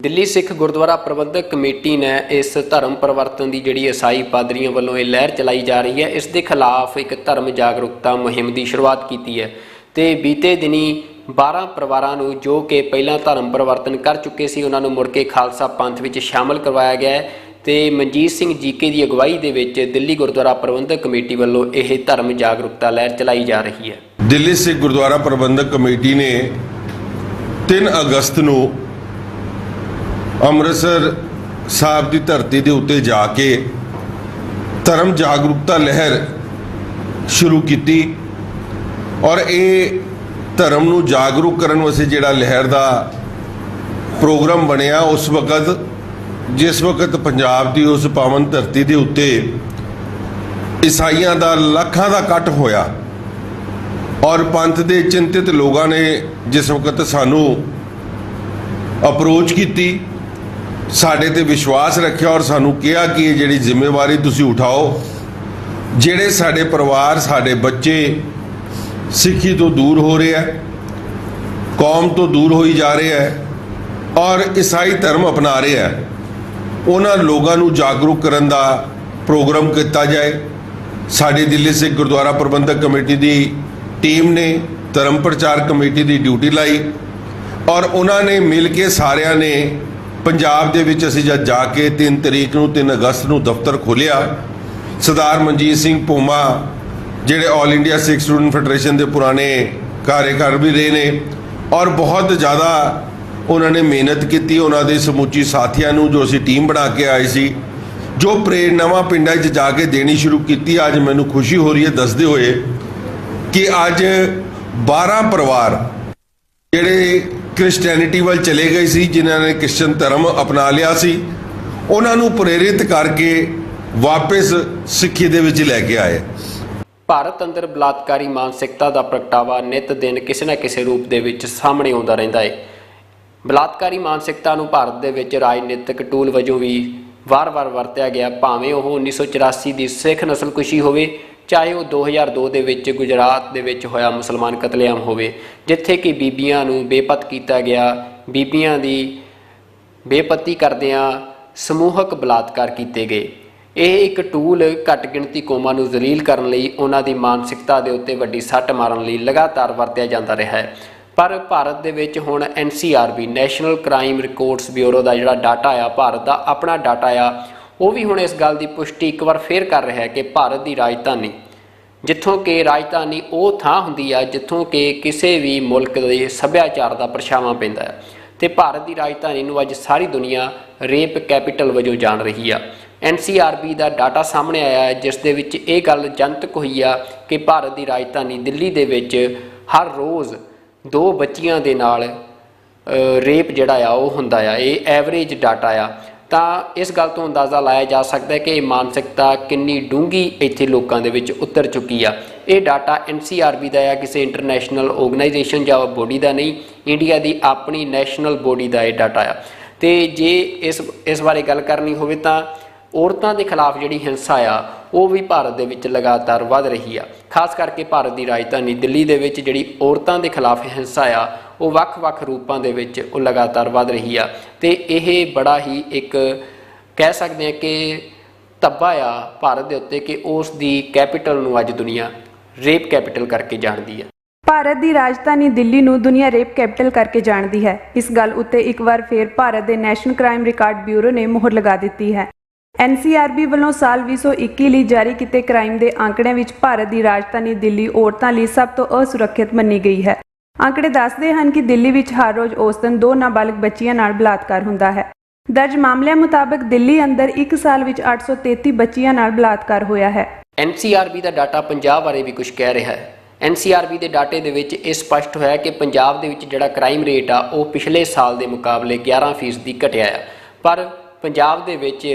ਦਿੱਲੀ ਸਿੱਖ ਗੁਰਦੁਆਰਾ ਪ੍ਰਬੰਧਕ ਕਮੇਟੀ ਨੇ ਇਸ ਧਰਮ ਪਰਿਵਰਤਨ ਦੀ ਜਿਹੜੀ ਈਸਾਈ ਪਾਦਰੀਆਂ ਵੱਲੋਂ ਇਹ ਲਹਿਰ ਚਲਾਈ ਜਾ ਰਹੀ ਹੈ, ਇਸ ਦੇ ਖਿਲਾਫ ਇੱਕ ਧਰਮ ਜਾਗਰੂਕਤਾ ਮੁਹਿੰਮ ਦੀ ਸ਼ੁਰੂਆਤ ਕੀਤੀ ਹੈ ਤੇ ਬੀਤੇ ਦਿਨੀ 12 ਪਰਿਵਾਰਾਂ ਨੂੰ ਜੋ ਕਿ ਪਹਿਲਾਂ ਧਰਮ ਪਰਿਵਰਤਨ ਕਰ ਚੁੱਕੇ ਸੀ ਉਹਨਾਂ ਨੂੰ ਮੁੜ ਕੇ ਖਾਲਸਾ ਪੰਥ ਵਿੱਚ ਸ਼ਾਮਲ ਕਰਵਾਇਆ ਗਿਆ ਹੈ ਤੇ ਮਨਜੀਤ ਸਿੰਘ ਜੀਕੇ ਦੀ ਅਗਵਾਈ ਦੇ ਵਿੱਚ ਦਿੱਲੀ ਗੁਰਦੁਆਰਾ ਪ੍ਰਬੰਧਕ ਕਮੇਟੀ ਵੱਲੋਂ ਇਹ ਧਰਮ ਜਾਗਰੂਕਤਾ ਲਹਿਰ ਚਲਾਈ ਜਾ ਰਹੀ ਹੈ। ਦਿੱਲੀ ਸਿੱਖ ਗੁਰਦੁਆਰਾ ਪ੍ਰਬੰਧਕ ਕਮੇਟੀ ਨੇ 3 ਅਗਸਤ ਨੂੰ ਅੰਮ੍ਰਿਤਸਰ ਸਾਹਿਬ ਦੀ ਧਰਤੀ ਦੇ ਉੱਤੇ ਜਾ ਕੇ ਧਰਮ ਜਾਗਰੂਕਤਾ ਲਹਿਰ ਸ਼ੁਰੂ ਕੀਤੀ ਔਰ ਇਹ ਧਰਮ ਨੂੰ ਜਾਗਰੂਕ ਕਰਨ ਵਾਸਤੇ ਜਿਹੜਾ ਲਹਿਰ ਦਾ ਪ੍ਰੋਗਰਾਮ ਬਣਿਆ, ਉਸ ਵਕਤ ਜਿਸ ਵਕਤ ਪੰਜਾਬ ਦੀ ਉਸ ਪਾਵਨ ਧਰਤੀ ਦੇ ਉੱਤੇ ਈਸਾਈਆਂ ਦਾ ਲੱਖਾਂ ਦਾ ਇਕੱਠ ਹੋਇਆ ਔਰ ਪੰਥ ਦੇ ਚਿੰਤਿਤ ਲੋਕਾਂ ਨੇ ਜਿਸ ਵਕਤ ਸਾਨੂੰ ਅਪਰੋਚ ਕੀਤੀ, ਸਾਡੇ ਤੇ ਵਿਸ਼ਵਾਸ ਰੱਖਿਆ ਔਰ ਸਾਨੂੰ ਕਿਹਾ ਕਿ ਇਹ ਜਿਹੜੀ ਜ਼ਿੰਮੇਵਾਰੀ ਤੁਸੀਂ ਉਠਾਓ, ਜਿਹੜੇ ਸਾਡੇ ਪਰਿਵਾਰ, ਸਾਡੇ ਬੱਚੇ ਸਿੱਖੀ ਤੋਂ ਦੂਰ ਹੋ ਰਹੇ ਹੈ, ਕੌਮ ਤੋਂ ਦੂਰ ਹੋਈ ਜਾ ਰਹੇ ਹੈ ਔਰ ਈਸਾਈ ਧਰਮ ਅਪਣਾ ਰਹੇ ਹੈ, ਉਹਨਾਂ ਲੋਕਾਂ ਨੂੰ ਜਾਗਰੂਕ ਕਰਨ ਦਾ ਪ੍ਰੋਗਰਾਮ ਕੀਤਾ ਜਾਏ। ਸਾਡੀ ਦਿੱਲੀ ਸਿੱਖ ਗੁਰਦੁਆਰਾ ਪ੍ਰਬੰਧਕ ਕਮੇਟੀ ਦੀ ਟੀਮ ਨੇ ਧਰਮ ਪ੍ਰਚਾਰ ਕਮੇਟੀ ਦੀ ਡਿਊਟੀ ਲਾਈ ਔਰ ਉਹਨਾਂ ਨੇ ਮਿਲ ਕੇ ਸਾਰਿਆਂ ਨੇ ਪੰਜਾਬ ਦੇ ਵਿੱਚ ਅਸੀਂ ਜਦ ਜਾ ਕੇ 3 ਤਰੀਕ ਨੂੰ 3 ਅਗਸਤ ਨੂੰ ਦਫ਼ਤਰ ਖੋਲ੍ਹਿਆ, ਸਰਦਾਰ ਮਨਜੀਤ ਸਿੰਘ ਭੂਮਾ ਜਿਹੜੇ ਆਲ ਇੰਡੀਆ ਸਿੱਖ ਸਟੂਡੈਂਟ ਫੈਡਰੇਸ਼ਨ ਦੇ ਪੁਰਾਣੇ ਕਾਰਜਕਾਰ ਵੀ ਰਹੇ ਨੇ ਔਰ ਬਹੁਤ ਜ਼ਿਆਦਾ ਉਹਨਾਂ ਨੇ ਮਿਹਨਤ ਕੀਤੀ। ਉਹਨਾਂ ਦੇ ਸਮੁੱਚੀ ਸਾਥੀਆਂ ਨੂੰ ਜੋ ਅਸੀਂ ਟੀਮ ਬਣਾ ਕੇ ਆਏ ਸੀ, ਜੋ ਪ੍ਰੇਰਨਾਵਾਂ ਪਿੰਡਾਂ 'ਚ ਜਾ ਕੇ ਦੇਣੀ ਸ਼ੁਰੂ ਕੀਤੀ, ਅੱਜ ਮੈਨੂੰ ਖੁਸ਼ੀ ਹੋ ਰਹੀ ਹੈ ਦੱਸਦੇ ਹੋਏ ਕਿ ਅੱਜ 12 ਪਰਿਵਾਰ ਜਿਹੜੇ ਕ੍ਰਿਸਚੈਨਿਟੀ ਵੱਲ ਚਲੇ ਗਏ ਸੀ, ਜਿਨ੍ਹਾਂ ਨੇ ਕ੍ਰਿਸਚਨ ਧਰਮ ਅਪਣਾ ਲਿਆ ਸੀ, ਉਹਨਾਂ ਨੂੰ ਪ੍ਰੇਰਿਤ ਕਰਕੇ ਵਾਪਸ ਸਿੱਖੀ ਦੇ ਵਿੱਚ ਲੈ ਕੇ ਆਏ। ਭਾਰਤ ਅੰਦਰ ਬਲਾਤਕਾਰੀ ਮਾਨਸਿਕਤਾ ਦਾ ਪ੍ਰਗਟਾਵਾ ਨਿਤ ਦਿਨ ਕਿਸੇ ਨਾ ਕਿਸੇ ਰੂਪ ਦੇ ਵਿੱਚ ਸਾਹਮਣੇ ਆਉਂਦਾ ਰਹਿੰਦਾ ਹੈ। ਬਲਾਤਕਾਰੀ ਮਾਨਸਿਕਤਾ ਨੂੰ ਭਾਰਤ ਦੇ ਵਿੱਚ ਰਾਜਨੀਤਿਕ ਟੂਲ ਵਜੋਂ ਵੀ ਵਾਰ-ਵਾਰ ਵਰਤਿਆ ਗਿਆ, ਭਾਵੇਂ ਉਹ 1984 ਦੀ ਸਿੱਖ ਨਸਲਕੁਸ਼ੀ ਹੋਵੇ, ਚਾਹੇ ਉਹ 2002 ਦੇ ਵਿੱਚ ਗੁਜਰਾਤ ਦੇ ਵਿੱਚ ਹੋਇਆ ਮੁਸਲਮਾਨ ਕਤਲੇਆਮ ਹੋਵੇ, ਜਿੱਥੇ ਕਿ ਬੀਬੀਆਂ ਨੂੰ ਬੇਪਤ ਕੀਤਾ ਗਿਆ, ਬੀਬੀਆਂ ਦੀ ਬੇਪਤੀ ਕਰਦਿਆਂ ਸਮੂਹਕ ਬਲਾਤਕਾਰ ਕੀਤੇ ਗਏ। ਇਹ ਇੱਕ ਟੂਲ ਘੱਟ ਗਿਣਤੀ ਕੌਮਾਂ ਨੂੰ ਜ਼ਲੀਲ ਕਰਨ ਲਈ, ਉਹਨਾਂ ਦੀ ਮਾਨਸਿਕਤਾ ਦੇ ਉੱਤੇ ਵੱਡੀ ਸੱਟ ਮਾਰਨ ਲਈ ਲਗਾਤਾਰ ਵਰਤਿਆ ਜਾਂਦਾ ਰਿਹਾ ਹੈ। ਪਰ ਭਾਰਤ ਦੇ ਵਿੱਚ ਹੁਣ NCRB national crime records bureau ਦਾ ਜਿਹੜਾ ਡਾਟਾ ਆ, ਭਾਰਤ ਦਾ ਆਪਣਾ ਡਾਟਾ ਆ, ਉਹ ਵੀ ਹੁਣ ਇਸ ਗੱਲ ਦੀ ਪੁਸ਼ਟੀ ਇੱਕ ਵਾਰ ਫੇਰ ਕਰ ਰਿਹਾ ਹੈ ਕਿ ਭਾਰਤ ਦੀ ਰਾਜਧਾਨੀ, ਜਿੱਥੋਂ ਕਿ ਰਾਜਧਾਨੀ ਉਹ ਥਾਂ ਹੁੰਦੀ ਆ ਜਿੱਥੋਂ ਕਿ ਕਿਸੇ ਵੀ ਮੁਲਕ ਦੇ ਸੱਭਿਆਚਾਰ ਦਾ ਪਰਛਾਵਾਂ ਪੈਂਦਾ ਹੈ, ਤੇ ਭਾਰਤ ਦੀ ਰਾਜਧਾਨੀ ਨੂੰ ਅੱਜ ਸਾਰੀ ਦੁਨੀਆ ਰੇਪ ਕੈਪੀਟਲ ਵਜੋਂ ਜਾਣ ਰਹੀ ਆ। NCRB ਦਾ ਡਾਟਾ ਸਾਹਮਣੇ ਆਇਆ ਹੈ, ਜਿਸ ਦੇ ਵਿੱਚ ਇਹ ਗੱਲ ਜਨਤਕ ਹੋਈ ਆ ਕਿ ਭਾਰਤ ਦੀ ਰਾਜਧਾਨੀ ਦਿੱਲੀ ਦੇ ਵਿੱਚ ਹਰ ਰੋਜ਼ 2 ਬੱਚੀਆਂ ਦੇ ਨਾਲ ਰੇਪ ਜਿਹੜਾ ਆ ਉਹ ਹੁੰਦਾ ਆ। ਇਹ ਐਵਰੇਜ ਡਾਟਾ ਆ। ਤਾਂ ਇਸ ਗੱਲ ਤੋਂ ਅੰਦਾਜ਼ਾ ਲਾਇਆ ਜਾ ਸਕਦਾ ਹੈ ਕਿ ਇਹ ਮਾਨਸਿਕਤਾ ਕਿੰਨੀ ਡੂੰਘੀ ਇੱਥੇ ਲੋਕਾਂ ਦੇ ਵਿੱਚ ਉਤਰ ਚੁੱਕੀ ਆ। ਇਹ ਡਾਟਾ NCRB ਦਾ ਆ, ਕਿਸੇ ਇੰਟਰਨੈਸ਼ਨਲ ਆਰਗੇਨਾਈਜੇਸ਼ਨ ਜਾਂ ਬੋਡੀ ਦਾ ਨਹੀਂ, ਇੰਡੀਆ ਦੀ ਆਪਣੀ ਨੈਸ਼ਨਲ ਬੋਡੀ ਦਾ ਇਹ ਡਾਟਾ ਆ। ਤੇ ਜੇ ਇਸ ਬਾਰੇ ਗੱਲ ਕਰਨੀ ਹੋਵੇ ਤਾਂ ਔਰਤਾਂ ਦੇ ਖਿਲਾਫ ਜਿਹੜੀ ਹਿੰਸਾ ਆ ਉਹ ਵੀ ਭਾਰਤ ਦੇ ਵਿੱਚ ਲਗਾਤਾਰ ਵੱਧ ਰਹੀ ਆ। ਖਾਸ ਕਰਕੇ ਭਾਰਤ ਦੀ ਰਾਜਧਾਨੀ ਦਿੱਲੀ ਦੇ ਵਿੱਚ ਜਿਹੜੀ ਔਰਤਾਂ ਦੇ ਖਿਲਾਫ ਹਿੰਸਾ ਆ ਉਹ ਵੱਖ-ਵੱਖ ਰੂਪਾਂ ਦੇ ਵਿੱਚ ਉਹ ਲਗਾਤਾਰ ਵੱਧ ਰਹੀ ਆ। ਤੇ ਇਹ ਬੜਾ ਹੀ ਇੱਕ ਕਹਿ ਸਕਦੇ ਹਾਂ ਕਿ ਧੱਬਾ ਆ ਭਾਰਤ ਦੇ ਉੱਤੇ ਕਿ ਉਸ ਦੀ ਕੈਪੀਟਲ ਨੂੰ ਅੱਜ ਦੁਨੀਆ ਰੇਪ ਕੈਪੀਟਲ ਕਰਕੇ ਜਾਣਦੀ ਹੈ। ਭਾਰਤ ਦੀ ਰਾਜਧਾਨੀ ਦਿੱਲੀ ਨੂੰ ਦੁਨੀਆ ਰੇਪ ਕੈਪੀਟਲ ਕਰਕੇ ਜਾਣਦੀ ਹੈ। ਇਸ ਗੱਲ ਉੱਤੇ ਇੱਕ ਵਾਰ ਫੇਰ ਭਾਰਤ ਦੇ ਨੈਸ਼ਨਲ ਕ੍ਰਾਈਮ ਰਿਕਾਰਡ ਬਿਊਰੋ ਨੇ ਮੁਹਰ ਲਗਾ ਦਿੱਤੀ ਹੈ। NCRB ਵੱਲੋਂ ਸਾਲ 2021 ਲਈ ਜਾਰੀ ਕੀਤੇ ਕ੍ਰਾਈਮ ਦੇ ਅੰਕੜਿਆਂ ਵਿੱਚ ਭਾਰਤ ਦੀ ਰਾਜਧਾਨੀ ਦਿੱਲੀ ਔਰਤਾਂ ਲਈ ਸਭ ਤੋਂ ਅਸੁਰੱਖਿਅਤ ਮੰਨੀ ਗਈ ਹੈ। ਅੰਕੜੇ ਦੱਸਦੇ ਹਨ ਕਿ ਦਿੱਲੀ ਵਿੱਚ ਹਰ ਰੋਜ਼ ਔਸਤਨ 2 ਨਾਬਾਲਗ ਬੱਚੀਆਂ ਨਾਲ ਬਲਾਤਕਾਰ ਹੁੰਦਾ ਹੈ। ਦਰਜ ਮਾਮਲਿਆਂ ਮੁਤਾਬਕ ਦਿੱਲੀ ਅੰਦਰ ਇੱਕ ਸਾਲ ਵਿੱਚ 833 ਬੱਚੀਆਂ ਨਾਲ ਬਲਾਤਕਾਰ ਹੋਇਆ ਹੈ। NCRB ਦਾ ਡਾਟਾ ਪੰਜਾਬ ਬਾਰੇ ਵੀ ਕੁਝ ਕਹਿ ਰਿਹਾ ਹੈ। NCRB ਦੇ ਡਾਟੇ ਦੇ ਵਿੱਚ ਇਹ ਸਪਸ਼ਟ ਹੋਇਆ ਕਿ ਪੰਜਾਬ ਦੇ ਵਿੱਚ ਜਿਹੜਾ ਕ੍ਰਾਈਮ ਰੇਟ ਆ ਉਹ ਪਿਛਲੇ ਸਾਲ ਦੇ ਮੁਕਾਬਲੇ 11% ਘਟਿਆ ਆ। ਪਰ ਪੰਜਾਬ ਦੇ ਵਿੱਚ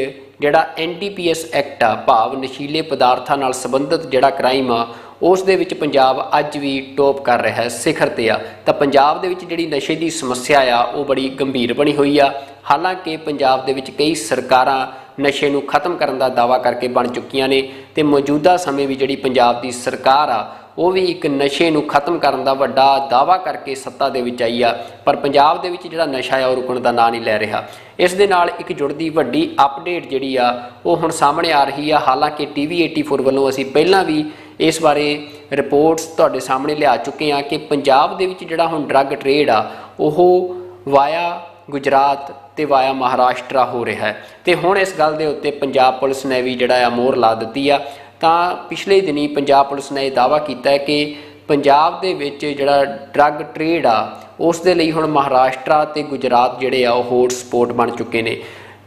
ਜਿਹੜਾ NDPS ਐਕਟ ਆ, ਭਾਵ ਨਸ਼ੀਲੇ ਪਦਾਰਥਾਂ ਨਾਲ ਸੰਬੰਧਿਤ ਜਿਹੜਾ ਕ੍ਰਾਈਮ ਆ, ਉਸ ਦੇ ਵਿੱਚ ਪੰਜਾਬ ਅੱਜ ਵੀ ਟੌਪ ਕਰ ਰਿਹਾ ਹੈ, ਸਿਖਰ ਤੇ ਆ। ਤਾਂ ਪੰਜਾਬ ਦੇ ਵਿੱਚ ਜਿਹੜੀ ਨਸ਼ੇ ਦੀ ਸਮੱਸਿਆ ਆ ਉਹ ਬੜੀ ਗੰਭੀਰ ਬਣੀ ਹੋਈ ਆ। ਹਾਲਾਂਕਿ ਪੰਜਾਬ ਦੇ ਵਿੱਚ ਕਈ ਸਰਕਾਰਾਂ ਨਸ਼ੇ ਨੂੰ ਖਤਮ ਕਰਨ ਦਾ ਦਾਅਵਾ ਕਰਕੇ ਬਣ ਚੁੱਕੀਆਂ ਨੇ ਤੇ ਮੌਜੂਦਾ ਸਮੇਂ ਵੀ ਜਿਹੜੀ ਪੰਜਾਬ ਦੀ ਸਰਕਾਰ ਆ ਉਹ ਵੀ ਇੱਕ ਨਸ਼ੇ ਨੂੰ ਖਤਮ ਕਰਨ ਦਾ ਵੱਡਾ ਦਾਅਵਾ ਕਰਕੇ ਸੱਤਾ ਦੇ ਵਿੱਚ ਆਈ ਆ। ਪਰ ਪੰਜਾਬ ਦੇ ਵਿੱਚ ਜਿਹੜਾ ਨਸ਼ਾ ਆ ਉਹ ਰੁਕਣ ਦਾ ਨਾਂ ਨਹੀਂ ਲੈ ਰਿਹਾ। ਇਸ ਦੇ ਨਾਲ ਇੱਕ ਜੁੜਦੀ ਵੱਡੀ ਅਪਡੇਟ ਜਿਹੜੀ ਆ ਉਹ ਹੁਣ ਸਾਹਮਣੇ ਆ ਰਹੀ ਆ। ਹਾਲਾਂਕਿ TV84 ਵੱਲੋਂ ਅਸੀਂ ਪਹਿਲਾਂ ਵੀ ਇਸ ਬਾਰੇ ਰਿਪੋਰਟਸ ਤੁਹਾਡੇ ਸਾਹਮਣੇ ਲਿਆ ਚੁੱਕੇ ਹਾਂ ਕਿ ਪੰਜਾਬ ਦੇ ਵਿੱਚ ਜਿਹੜਾ ਹੁਣ ਡਰੱਗ ਟ੍ਰੇਡ ਆ ਉਹ ਵਾਇਆ ਗੁਜਰਾਤ ਤੇ ਵਾਇਆ ਮਹਾਰਾਸ਼ਟਰ ਹੋ ਰਿਹਾ ਹੈ। ਤੇ ਹੁਣ ਇਸ ਗੱਲ ਦੇ ਉੱਤੇ ਪੰਜਾਬ ਪੁਲਿਸ ਨੇ ਵੀ ਜਿਹੜਾ ਆ ਮੋਹਰ ਲਾ ਦਿੱਤੀ ਆ। ਤਾਂ ਪਿਛਲੇ ਦਿਨੀ ਪੰਜਾਬ ਪੁਲਿਸ ਨੇ ਇਹ ਦਾਅਵਾ ਕੀਤਾ ਹੈ ਕਿ ਪੰਜਾਬ ਦੇ ਵਿੱਚ ਜਿਹੜਾ ਡਰੱਗ ਟ੍ਰੇਡ ਆ ਉਸ ਦੇ ਲਈ ਹੁਣ ਮਹਾਰਾਸ਼ਟਰ ਤੇ ਗੁਜਰਾਤ ਜਿਹੜੇ ਆ ਉਹ ਹੌਟ ਸਪੌਟ ਬਣ ਚੁੱਕੇ ਨੇ।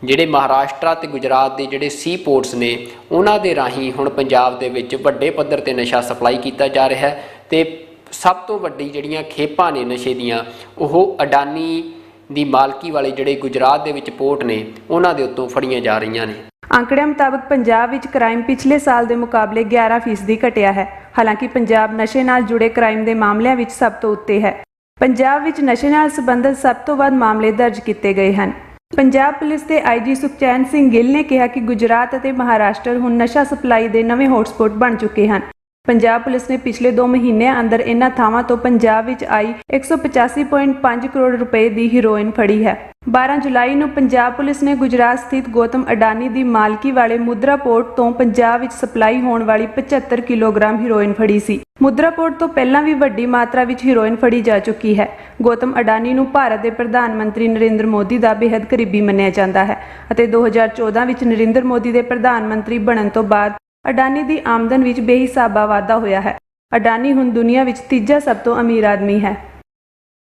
ਜਿਹੜੇ ਮਹਾਰਾਸ਼ਟਰ ਤੇ ਗੁਜਰਾਤ ਦੇ ਜਿਹੜੇ ਸੀ ਪੋਰਟਸ ਨੇ ਉਹਨਾਂ ਦੇ ਰਾਹੀਂ ਹੁਣ ਪੰਜਾਬ ਦੇ ਵਿੱਚ ਵੱਡੇ ਪੱਧਰ ਤੇ ਨਸ਼ਾ ਸਪਲਾਈ ਕੀਤਾ ਜਾ ਰਿਹਾ ਹੈ। ਤੇ ਸਭ ਤੋਂ ਵੱਡੀ ਜਿਹੜੀਆਂ ਖੇਪਾਂ ਨੇ ਨਸ਼ੇ ਦੀਆਂ ਉਹ ਅਡਾਨੀ ਦੀ ਮਾਲਕੀ ਵਾਲੇ ਜਿਹੜੇ ਗੁਜਰਾਤ ਦੇ ਵਿੱਚ ਪੋਰਟ ਨੇ ਉਹਨਾਂ ਦੇ ਉੱਤੋਂ ਫੜੀਆਂ ਜਾ ਰਹੀਆਂ ਨੇ। ਅੰਕੜਿਆਂ ਮੁਤਾਬਕ ਪੰਜਾਬ ਵਿੱਚ ਕ੍ਰਾਈਮ ਪਿਛਲੇ ਸਾਲ ਦੇ ਮੁਕਾਬਲੇ 11% ਘਟਿਆ ਹੈ। ਹਾਲਾਂਕਿ ਪੰਜਾਬ ਨਸ਼ੇ ਨਾਲ ਜੁੜੇ ਕ੍ਰਾਈਮ ਦੇ ਮਾਮਲਿਆਂ ਵਿੱਚ ਸਭ ਤੋਂ ਉੱਤੇ ਹੈ। ਪੰਜਾਬ ਵਿੱਚ ਨਸ਼ੇ ਨਾਲ ਸੰਬੰਧਿਤ ਸਭ ਤੋਂ ਵੱਧ ਮਾਮਲੇ ਦਰਜ ਕੀਤੇ ਗਏ ਹਨ। ਪੰਜਾਬ ਪੁਲਿਸ ਦੇ IG ਸੁਖਚੈਨ ਸਿੰਘ ਗਿੱਲ ਨੇ ਕਿਹਾ ਕਿ ਗੁਜਰਾਤ ਅਤੇ ਮਹਾਰਾਸ਼ਟਰ ਹੁਣ ਨਸ਼ਾ ਸਪਲਾਈ ਦੇ ਨਵੇਂ ਹੌਟਸਪੌਟ ਬਣ ਚੁੱਕੇ ਹਨ। ਪੰਜਾਬ ਪੁਲਿਸ ਨੇ ਪਿਛਲੇ 2 ਮਹੀਨਿਆਂ ਅੰਦਰ ਇਨ੍ਹਾਂ ਥਾਵਾਂ ਤੋਂ ਪੰਜਾਬ ਵਿੱਚ ਆਈ 185.5 ਕਰੋੜ ਰੁਪਏ ਦੀ ਹੀਰੋਇਨ ਫੜੀ ਹੈ। 12 ਜੁਲਾਈ ਨੂੰ ਪੰਜਾਬ ਪੁਲਿਸ ਨੇ ਗੁਜਰਾਤ ਸਥਿਤ ਗੌਤਮ ਅਡਾਨੀ ਦੀ ਮਾਲਕੀ ਵਾਲੇ ਮੁਦਰਾ ਪੋਰਟ ਤੋਂ ਪੰਜਾਬ ਵਿੱਚ ਸਪਲਾਈ ਹੋਣ ਵਾਲੀ 75 ਕਿਲੋਗ੍ਰਾਮ ਹੀਰੋਇਨ ਫੜੀ ਸੀ। ਮੁਦਰਾ ਪੋਰਟ ਤੋਂ ਪਹਿਲਾਂ ਵੀ ਵੱਡੀ ਮਾਤਰਾ ਵਿੱਚ ਹੀਰੋਇਨ ਫੜੀ ਜਾ ਚੁੱਕੀ ਹੈ। ਗੌਤਮ ਅਡਾਨੀ ਨੂੰ ਭਾਰਤ ਦੇ ਪ੍ਰਧਾਨ ਮੰਤਰੀ ਨਰਿੰਦਰ ਮੋਦੀ ਦਾ ਬੇहद ਕਰੀਬੀ ਮੰਨਿਆ ਜਾਂਦਾ ਹੈ ਅਤੇ 2014 ਵਿੱਚ ਨਰਿੰਦਰ ਮੋਦੀ ਦੇ ਪ੍ਰਧਾਨ ਮੰਤਰੀ ਬਣਨ ਤੋਂ ਬਾਅਦ ਅਡਾਨੀ ਦੀ ਆਮਦਨ ਵਿੱਚ ਬੇਹਿਸਾਬਾ ਵਾਧਾ ਹੋਇਆ ਹੈ। ਅਡਾਨੀ ਹੁਣ ਦੁਨੀਆ ਵਿੱਚ ਤੀਜਾ ਸਭ ਤੋਂ ਅਮੀਰ ਆਦਮੀ ਹੈ।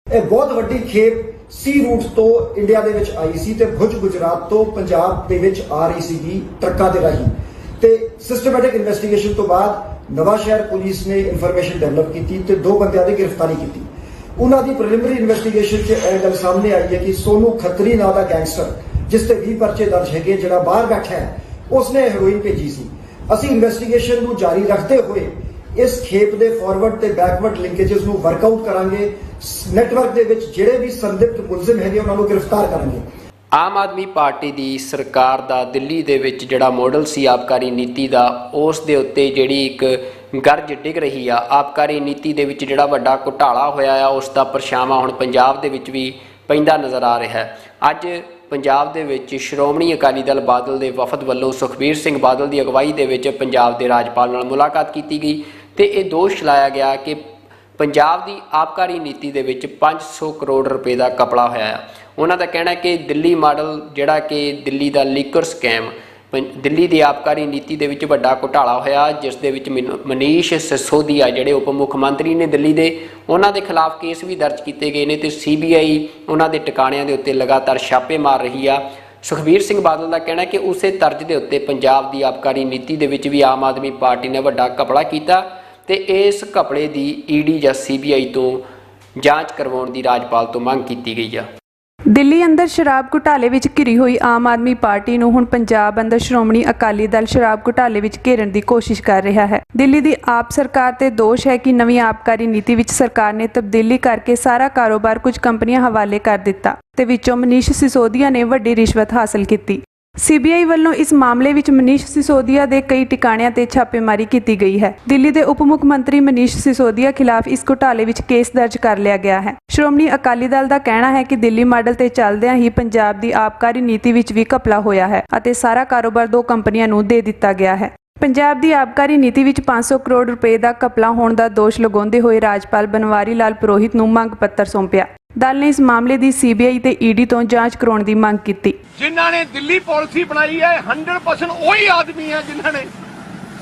ਇਹ ਬਹੁਤ ਵੱਡੀ ਖੇਪ ਸੀ ਰੂਟ ਤੋਂ ਇੰਡੀਆ ਦੇ ਵਿੱਚ ਆਈ ਸੀ ਤੇ ਭੁਜ ਗੁਜਰਾਤ ਤੋਂ ਪੰਜਾਬ ਦੇ ਵਿੱਚ ਆ ਰਹੀ ਸੀਗੀ ਟਰੱਕਾਂ ਦੇ ਰਾਹੀਂ। ਤੇ ਸਿਸਟਮੈਟਿਕ ਇਨਵੈਸਟੀਗੇਸ਼ਨ ਤੋਂ ਬਾਅਦ ਨਵਾਂਸ਼ਹਿਰ ਪੁਲਿਸ ਨੇ ਇਨਫੋਰਮੇਸ਼ਨ ਡਿਵੈਲਪ ਕੀਤੀ ਤੇ 2 ਬੰਦਿਆਂ ਦੀ ਗ੍ਰਿਫਤਾਰੀ ਕੀਤੀ। ਉਹਨਾਂ ਦੀ ਪ੍ਰੀਲਿਮਿਨਰੀ ਇਨਵੈਸਟੀਗੇਸ਼ਨ 'ਚ ਇਹ ਗੱਲ ਸਾਹਮਣੇ ਆਈ ਹੈ ਕਿ ਸੋਨੂ ਖੱਤਰੀ ਨਾਂ ਦਾ ਗੈਂਗਸਟਰ ਜਿਸ ਤੇ 20 ਪਰਚੇ ਦਰਜ ਹੈਗੇ ਜਿਹੜਾ ਬਾਹਰ ਬੈਠਾ ਹੈ ਉਸਨੇ ਹੈਰੋਇਨ ਭੇਜੀ ਸੀ। ਅਸੀਂ ਇਨਵੈਸਟੀਗੇਸ਼ਨ ਨੂੰ ਜਾਰੀ ਰੱਖਦੇ ਹੋਏ ਇਸ ਖੇਪ ਦੇ ਫਾਰਵਰਡ ਤੇ ਬੈਕਵਰਡ ਲਿੰਕੇजेस ਨੂੰ ਵਰਕਆਊਟ ਕਰਾਂਗੇ। ਨੈਟਵਰਕ ਦੇ ਵਿੱਚ ਜਿਹੜੇ ਵੀ ਸੰਦਿਗਧ ਮੁਲਜ਼ਮ ਹੈਗੇ ਉਹਨਾਂ ਨੂੰ ਗ੍ਰਿਫਤਾਰ ਕਰਾਂਗੇ। ਆਮ ਆਦਮੀ ਪਾਰਟੀ ਦੀ ਸਰਕਾਰ ਦਾ ਦਿੱਲੀ ਦੇ ਵਿੱਚ ਜਿਹੜਾ ਮਾਡਲ ਸੀ ਆਬਕਾਰੀ ਨੀਤੀ ਦਾ ਉਸ ਦੇ ਉੱਤੇ ਜਿਹੜੀ ਇੱਕ ਗਰਜ ਡਿੱਗ ਰਹੀ ਆ। ਆਬਕਾਰੀ ਨੀਤੀ ਦੇ ਵਿੱਚ ਜਿਹੜਾ ਵੱਡਾ ਘੁਟਾਲਾ ਹੋਇਆ ਆ ਉਸ ਦਾ ਪਰਛਾਵਾਂ ਹੁਣ ਪੰਜਾਬ ਦੇ ਵਿੱਚ ਵੀ ਪੈਂਦਾ ਨਜ਼ਰ ਆ ਰਿਹਾ ਹੈ। ਅੱਜ ਪੰਜਾਬ ਦੇ ਵਿੱਚ ਸ਼੍ਰੋਮਣੀ ਅਕਾਲੀ ਦਲ ਬਾਦਲ ਦੇ ਵਫਦ ਵੱਲੋਂ ਸੁਖਬੀਰ ਸਿੰਘ ਬਾਦਲ ਦੀ ਅਗਵਾਈ ਦੇ ਵਿੱਚ ਪੰਜਾਬ ਦੇ ਰਾਜਪਾਲ ਨਾਲ ਮੁਲਾਕਾਤ ਕੀਤੀ ਗਈ ਤੇ ਇਹ ਦੋਸ਼ ਲਾਇਆ ਗਿਆ ਕਿ ਪੰਜਾਬ ਦੀ ਆਬਕਾਰੀ ਨੀਤੀ ਦੇ ਵਿੱਚ 500 ਕਰੋੜ ਰੁਪਏ ਦਾ ਕਪੜਾ ਹੋਇਆ ਹੈ। ਉਹਨਾਂ ਦਾ ਕਹਿਣਾ ਕਿ ਦਿੱਲੀ ਮਾਡਲ ਜਿਹੜਾ ਕਿ ਦਿੱਲੀ ਦਾ ਲੀਕਰ ਸਕੈਮ ਦਿੱਲੀ ਦੀ ਆਬਕਾਰੀ ਨੀਤੀ ਦੇ ਵਿੱਚ ਵੱਡਾ ਘੁਟਾਲਾ ਹੋਇਆ ਜਿਸ ਦੇ ਵਿੱਚ ਮਨੀਸ਼ ਸਿਸੋਦੀਆ ਜਿਹੜੇ ਉਪ ਮੁੱਖ ਮੰਤਰੀ ਨੇ ਦਿੱਲੀ ਦੇ ਉਹਨਾਂ ਦੇ ਖਿਲਾਫ ਕੇਸ ਵੀ ਦਰਜ ਕੀਤੇ ਗਏ ਨੇ ਤੇ CBI ਉਹਨਾਂ ਦੇ ਟਿਕਾਣਿਆਂ ਦੇ ਉੱਤੇ ਲਗਾਤਾਰ ਛਾਪੇ ਮਾਰ ਰਹੀ ਆ। ਸੁਖਬੀਰ ਸਿੰਘ ਬਾਦਲ ਦਾ ਕਹਿਣਾ ਕਿ ਉਸੇ ਤਰਜ਼ ਦੇ ਉੱਤੇ ਪੰਜਾਬ ਦੀ ਆਬਕਾਰੀ ਨੀਤੀ ਦੇ ਵਿੱਚ ਵੀ ਆਮ ਆਦਮੀ ਪਾਰਟੀ ਨੇ ਵੱਡਾ ਘਪਲਾ ਕੀਤਾ ਤੇ ਇਸ ਘਪਲੇ ਦੀ ED ਜਾਂ CBI ਤੋਂ ਜਾਂਚ ਕਰਵਾਉਣ ਦੀ ਰਾਜਪਾਲ ਤੋਂ ਮੰਗ ਕੀਤੀ ਗਈ ਆ। ਦਿੱਲੀ ਅੰਦਰ ਸ਼ਰਾਬ ਘੁਟਾਲੇ ਵਿੱਚ ਘਿਰੀ ਹੋਈ ਆਮ ਆਦਮੀ ਪਾਰਟੀ ਨੂੰ ਹੁਣ ਪੰਜਾਬ ਅੰਦਰ ਸ਼੍ਰੋਮਣੀ ਅਕਾਲੀ ਦਲ ਸ਼ਰਾਬ ਘੁਟਾਲੇ ਵਿੱਚ ਘੇਰਨ ਦੀ ਕੋਸ਼ਿਸ਼ ਕਰ ਰਿਹਾ ਹੈ। ਦਿੱਲੀ ਦੀ ਆਪ ਸਰਕਾਰ ਤੇ ਦੋਸ਼ ਹੈ ਕਿ ਨਵੀਂ ਆਬਕਾਰੀ ਨੀਤੀ ਵਿੱਚ ਸਰਕਾਰ ਨੇ ਤਬਦੀਲੀ ਕਰਕੇ ਸਾਰਾ ਕਾਰੋਬਾਰ ਕੁਝ ਕੰਪਨੀਆਂ ਹਵਾਲੇ ਕਰ ਦਿੱਤਾ ਤੇ ਵਿੱਚੋਂ ਮਨੀਸ਼ ਸਿਸੋਦੀਆ ਨੇ ਵੱਡੀ ਰਿਸ਼ਵਤ ਹਾਸਲ ਕੀਤੀ। ਸੀਬੀਆਈ ਵੱਲੋਂ ਇਸ ਮਾਮਲੇ ਵਿੱਚ ਮਨੀਸ਼ ਸਿਸੋਦੀਆ ਦੇ ਕਈ ਟਿਕਾਣਿਆਂ ਤੇ ਛਾਪੇਮਾਰੀ ਕੀਤੀ ਗਈ ਹੈ। ਦਿੱਲੀ ਦੇ ਉਪ ਮੁੱਖ ਮੰਤਰੀ ਮਨੀਸ਼ ਸਿਸੋਦੀਆ ਖਿਲਾਫ ਇਸ ਘੁਟਾਲੇ ਵਿੱਚ ਕੇਸ ਦਰਜ ਕਰ ਲਿਆ ਗਿਆ ਹੈ। ਸ਼੍ਰੋਮਣੀ ਅਕਾਲੀ ਦਲ ਦਾ ਕਹਿਣਾ ਹੈ ਕਿ ਦਿੱਲੀ ਮਾਡਲ ਤੇ ਚੱਲਦਿਆਂ ਹੀ ਪੰਜਾਬ ਦੀ ਆਬਕਾਰੀ ਨੀਤੀ ਵਿੱਚ ਵੀ ਘਪਲਾ ਹੋਇਆ ਹੈ ਅਤੇ ਸਾਰਾ ਕਾਰੋਬਾਰ 2 ਕੰਪਨੀਆਂ ਨੂੰ ਦੇ ਦਿੱਤਾ ਗਿਆ ਹੈ। ਪੰਜਾਬ ਦੀ ਆਬਕਾਰੀ ਨੀਤੀ ਵਿੱਚ 500 ਕਰੋੜ ਰੁਪਏ ਦਾ ਘਪਲਾ ਹੋਣ ਦਾ ਦੋਸ਼ ਲਗਾਉਂਦੇ ਹੋਏ ਰਾਜਪਾਲ ਬਨਵਾਰੀ ਲਾਲ ਪੁਰੋਹਿਤ ਨੂੰ ਮੰਗ ਪੱਤਰ ਸੌਂਪਿਆ। ਦਲ ਨੇ ਇਸ ਮਾਮਲੇ ਦੀ ਸੀਬੀਆਈ ਤੇ ਈਡੀ ਤੋਂ ਜਾਂਚ ਕਰਾਉਣ ਦੀ ਮੰਗ ਕੀਤੀ। ਜਿਨ੍ਹਾਂ ਨੇ ਦਿੱਲੀ ਪਾਲਿਸੀ ਬਣਾਈ ਹੈ 100% ਉਹੀ ਆਦਮੀ ਹੈ ਜਿਨ੍ਹਾਂ ਨੇ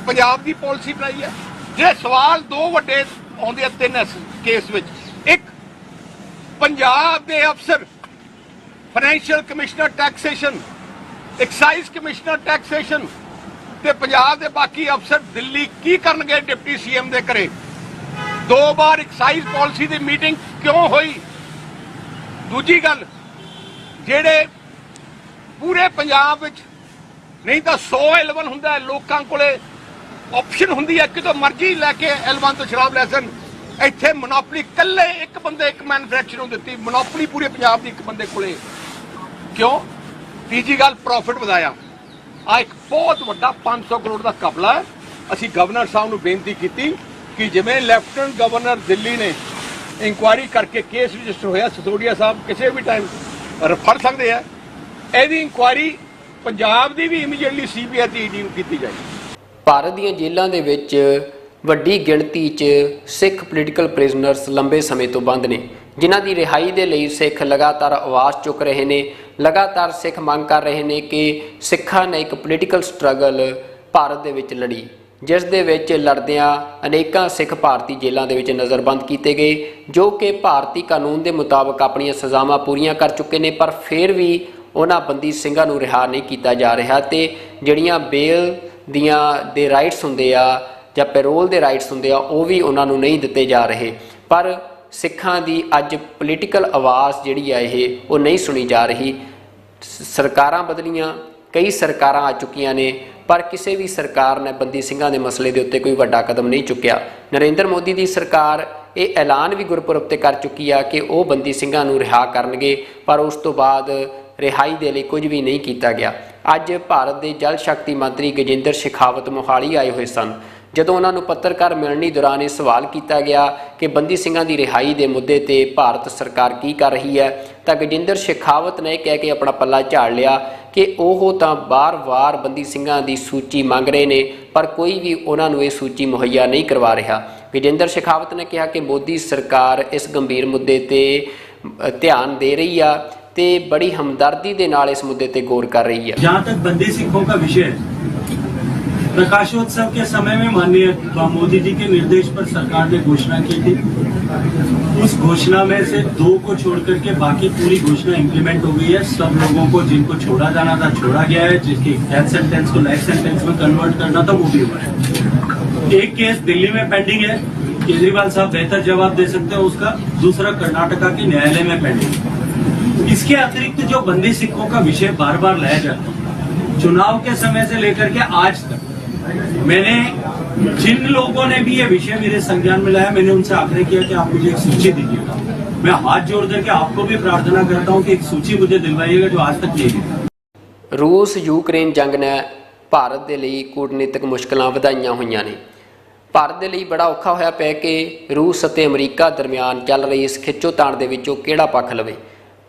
ਪੰਜਾਬ ਦੀ ਪਾਲਿਸੀ ਬਣਾਈ ਹੈ। ਜੇ ਸਵਾਲ 2 ਵੱਡੇ ਆਉਂਦੇ ਆ 3 ਕੇਸ ਵਿੱਚ, ਇੱਕ ਪੰਜਾਬ ਦੇ ਅਫਸਰ financial commissioner taxation, excise commissioner taxation ਤੇ ਪੰਜਾਬ ਦੇ ਬਾਕੀ ਅਫਸਰ ਦਿੱਲੀ ਕੀ ਕਰਨਗੇ ਡਿਪਟੀ ਸੀਐਮ ਦੇ ਘਰੇ। 2 ਵਾਰ ਐਕਸਾਈਜ਼ ਪਾਲਿਸੀ ਦੀ ਮੀਟਿੰਗ ਕਿਉਂ ਹੋਈ? ਦੂਜੀ ਗੱਲ, ਜਿਹੜੇ ਪੂਰੇ ਪੰਜਾਬ ਵਿੱਚ ਨਹੀਂ ਤਾਂ 100 L1 ਹੁੰਦਾ ਹੈ, ਲੋਕਾਂ ਕੋਲੇ ਆਪਸ਼ਨ ਹੁੰਦੀ ਹੈ ਕਿਤੋਂ ਮਰਜ਼ੀ ਲੈ ਕੇ L1 ਤੋਂ ਸ਼ਰਾਬ ਲੈ ਸਕਣ। ਇੱਥੇ ਮੋਨੋਪੋਲੀ ਕੱਲੇ ਇੱਕ ਬੰਦੇ ਇੱਕ ਮੈਨੂਫੈਕਚਰ ਨੂੰ ਦਿੱਤੀ, ਮੋਨੋਪੋਲੀ ਪੂਰੇ ਪੰਜਾਬ ਦੀ ਇੱਕ ਬੰਦੇ ਕੋਲੇ। ਕਿਉਂ? ਤੀਜੀ ਗੱਲ, ਪ੍ਰੋਫਿਟ ਵਧਾਇਆ। ਆ ਇੱਕ ਬਹੁਤ ਵੱਡਾ 500 ਕਰੋੜ ਦਾ ਘਪਲਾ ਹੈ। ਅਸੀਂ ਗਵਰਨਰ ਸਾਹਿਬ ਨੂੰ ਬੇਨਤੀ ਕੀਤੀ ਕਿ ਜਿਵੇਂ ਲੈਫਟੀਨੈਂਟ ਗਵਰਨਰ ਦਿੱਲੀ ਨੇ ਇਨਕੁਆਇਰੀ ਕਰਕੇ ਕੇਸ ਰਜਿਸਟਰ ਹੋਇਆ, ਸਿਸੋਦੀਆ ਸਾਹਿਬ ਕਿਸੇ ਵੀ ਟਾਈਮ ਫੜ ਸਕਦੇ ਆ, ਇਹਦੀ ਇਨਕੁਆਇਰੀ ਪੰਜਾਬ ਦੀ ਵੀ ਇਮੀਡੀਏਟਲੀ ਸੀਬੀਆਈ ਤੇ ਈਡੀ ਨੂੰ ਕੀਤੀ ਜਾਏ। ਭਾਰਤ ਦੀਆਂ ਜੇਲ੍ਹਾਂ ਦੇ ਵਿੱਚ ਵੱਡੀ ਗਿਣਤੀ 'ਚ ਸਿੱਖ ਪੋਲੀਟੀਕਲ ਪ੍ਰਿਜ਼ਨਰਸ ਲੰਬੇ ਸਮੇਂ ਤੋਂ ਬੰਦ ਨੇ, ਜਿਨ੍ਹਾਂ ਦੀ ਰਿਹਾਈ ਦੇ ਲਈ ਸਿੱਖ ਲਗਾਤਾਰ ਆਵਾਜ਼ ਚੁੱਕ ਰਹੇ ਨੇ। ਲਗਾਤਾਰ ਸਿੱਖ ਮੰਗ ਕਰ ਰਹੇ ਨੇ ਕਿ ਸਿੱਖਾਂ ਨੇ ਇੱਕ ਪੋਲੀਟੀਕਲ ਸਟਰਗਲ ਭਾਰਤ ਦੇ ਵਿੱਚ ਲੜੀ, ਜਿਸ ਦੇ ਵਿੱਚ ਲੜਦਿਆਂ ਅਨੇਕਾਂ ਸਿੱਖ ਭਾਰਤੀ ਜੇਲ੍ਹਾਂ ਦੇ ਵਿੱਚ ਨਜ਼ਰਬੰਦ ਕੀਤੇ ਗਏ, ਜੋ ਕਿ ਭਾਰਤੀ ਕਾਨੂੰਨ ਦੇ ਮੁਤਾਬਕ ਆਪਣੀਆਂ ਸਜ਼ਾਵਾਂ ਪੂਰੀਆਂ ਕਰ ਚੁੱਕੇ ਨੇ, ਪਰ ਫਿਰ ਵੀ ਉਹਨਾਂ ਬੰਦੀ ਸਿੰਘਾਂ ਨੂੰ ਰਿਹਾ ਨਹੀਂ ਕੀਤਾ ਜਾ ਰਿਹਾ। ਤੇ ਜਿਹੜੀਆਂ ਬੇਲ ਦੇ ਰਾਈਟਸ ਹੁੰਦੇ ਆ ਜਾਂ ਪੈਰੋਲ ਦੇ ਰਾਈਟਸ ਹੁੰਦੇ ਆ, ਉਹ ਵੀ ਉਹਨਾਂ ਨੂੰ ਨਹੀਂ ਦਿੱਤੇ ਜਾ ਰਹੇ। ਪਰ ਸਿੱਖਾਂ ਦੀ ਅੱਜ ਪੋਲੀਟੀਕਲ ਆਵਾਜ਼ ਜਿਹੜੀ ਆ ਉਹ ਨਹੀਂ ਸੁਣੀ ਜਾ ਰਹੀ। ਸਰਕਾਰਾਂ ਬਦਲੀਆਂ, ਕਈ ਸਰਕਾਰਾਂ ਆ ਚੁੱਕੀਆਂ ਨੇ, ਪਰ ਕਿਸੇ ਵੀ ਸਰਕਾਰ ਨੇ ਬੰਦੀ ਸਿੰਘਾਂ ਦੇ ਮਸਲੇ ਦੇ ਉੱਤੇ ਕੋਈ ਵੱਡਾ ਕਦਮ ਨਹੀਂ ਚੁੱਕਿਆ। ਨਰਿੰਦਰ ਮੋਦੀ ਦੀ ਸਰਕਾਰ ਇਹ ਐਲਾਨ ਵੀ ਗੁਰਪੁਰਬ ਤੇ ਕਰ ਚੁੱਕੀ ਆ ਕਿ ਉਹ ਬੰਦੀ ਸਿੰਘਾਂ ਨੂੰ ਰਿਹਾ ਕਰਨਗੇ, ਪਰ ਉਸ ਤੋਂ ਬਾਅਦ ਰਿਹਾਈ ਦੇ ਲਈ ਕੁਝ ਵੀ ਨਹੀਂ ਕੀਤਾ ਗਿਆ। ਅੱਜ ਭਾਰਤ ਦੇ ਜਲ ਸ਼ਕਤੀ ਮੰਤਰੀ ਗਜੇਂਦਰ ਸ਼ੇਖਾਵਤ ਮੋਹਾਲੀ ਆਏ ਹੋਏ ਸਨ। ਜਦੋਂ ਉਹਨਾਂ ਨੂੰ ਪੱਤਰਕਾਰ ਮਿਲਣੀ ਦੌਰਾਨ ਇਹ ਸਵਾਲ ਕੀਤਾ ਗਿਆ ਕਿ ਬੰਦੀ ਸਿੰਘਾਂ ਦੀ ਰਿਹਾਈ ਦੇ ਮੁੱਦੇ ਤੇ ਭਾਰਤ ਸਰਕਾਰ ਕੀ ਕਰ ਰਹੀ ਹੈ, ਤਾਂ ਗਜੇਂਦਰ ਸ਼ੇਖਾਵਤ ਨੇ ਕਹਿ ਕੇ ਆਪਣਾ ਪੱਲਾ ਝਾੜ ਲਿਆ ਕਿ ਉਹ ਤਾਂ ਵਾਰ-ਵਾਰ ਬੰਦੀ ਸਿੰਘਾਂ ਦੀ ਸੂਚੀ ਮੰਗ ਰਹੇ ਨੇ, ਪਰ ਕੋਈ ਵੀ ਉਹਨਾਂ ਨੂੰ ਇਹ ਸੂਚੀ ਮੁਹੱਈਆ ਨਹੀਂ ਕਰਵਾ ਰਿਹਾ। ਗਜੇਂਦਰ ਸ਼ੇਖਾਵਤ ਨੇ ਕਿਹਾ ਕਿ ਮੋਦੀ ਸਰਕਾਰ ਇਸ ਗੰਭੀਰ ਮੁੱਦੇ ਤੇ ਧਿਆਨ ਦੇ ਰਹੀ ਆ ਤੇ बड़ी हमदर्दी के नाल इस मुद्दे ते गौर कर रही है। जहाँ तक बंदी सिखों का विषय, प्रकाशोत्सव के समय में माननीय मोदी जी के निर्देश पर सरकार ने घोषणा की थी। उस घोषणा में से 2 को छोड़ करके बाकी पूरी घोषणा इम्प्लीमेंट हो गई है। सब लोगों को जिनको छोड़ा जाना था छोड़ा गया है, जिसके डेथ सेंटेंस को लाइफ सेंटेंस में कन्वर्ट करना था वो भी हुआ है। एक केस दिल्ली में पेंडिंग है, केजरीवाल साहब बेहतर जवाब दे सकते हैं उसका। दूसरा कर्नाटका के न्यायालय में पेंडिंग। इसके अतिरिक्त जो बंदी सिखों का विषय बार बार लाया जाता है, चुनाव के समय से लेकर के आज तक मैंने जिन लोगों ने भी ये विषय मेरे संज्ञान में लाया, मैंने उनसे आग्रह किया कि आप मुझे एक सूची दीजिएगा। मैं हाथ जोड़ करके आपको भी प्रार्थना करता हूँ कि एक सूची मुझे दिलवाइएगा जो आज तक नहीं दी। रूस यूक्रेन जंग ने भारत के लिए कूटनीतिक मुश्किलां वधाईਆਂ ਹੋਈਆਂ ਨੇ। ਭਾਰਤ ਦੇ ਲਈ ਬੜਾ ਔਖਾ ਹੋਇਆ ਪਿਆ ਕਿ ਰੂਸ ਅਤੇ ਅਮਰੀਕਾ ਦਰਮਿਆਨ ਚੱਲ ਰਹੀ ਇਸ ਖਿੱਚੋਤਾਣ ਦੇ ਵਿੱਚੋਂ ਕਿਹੜਾ ਪੱਖ ਲਵੇ।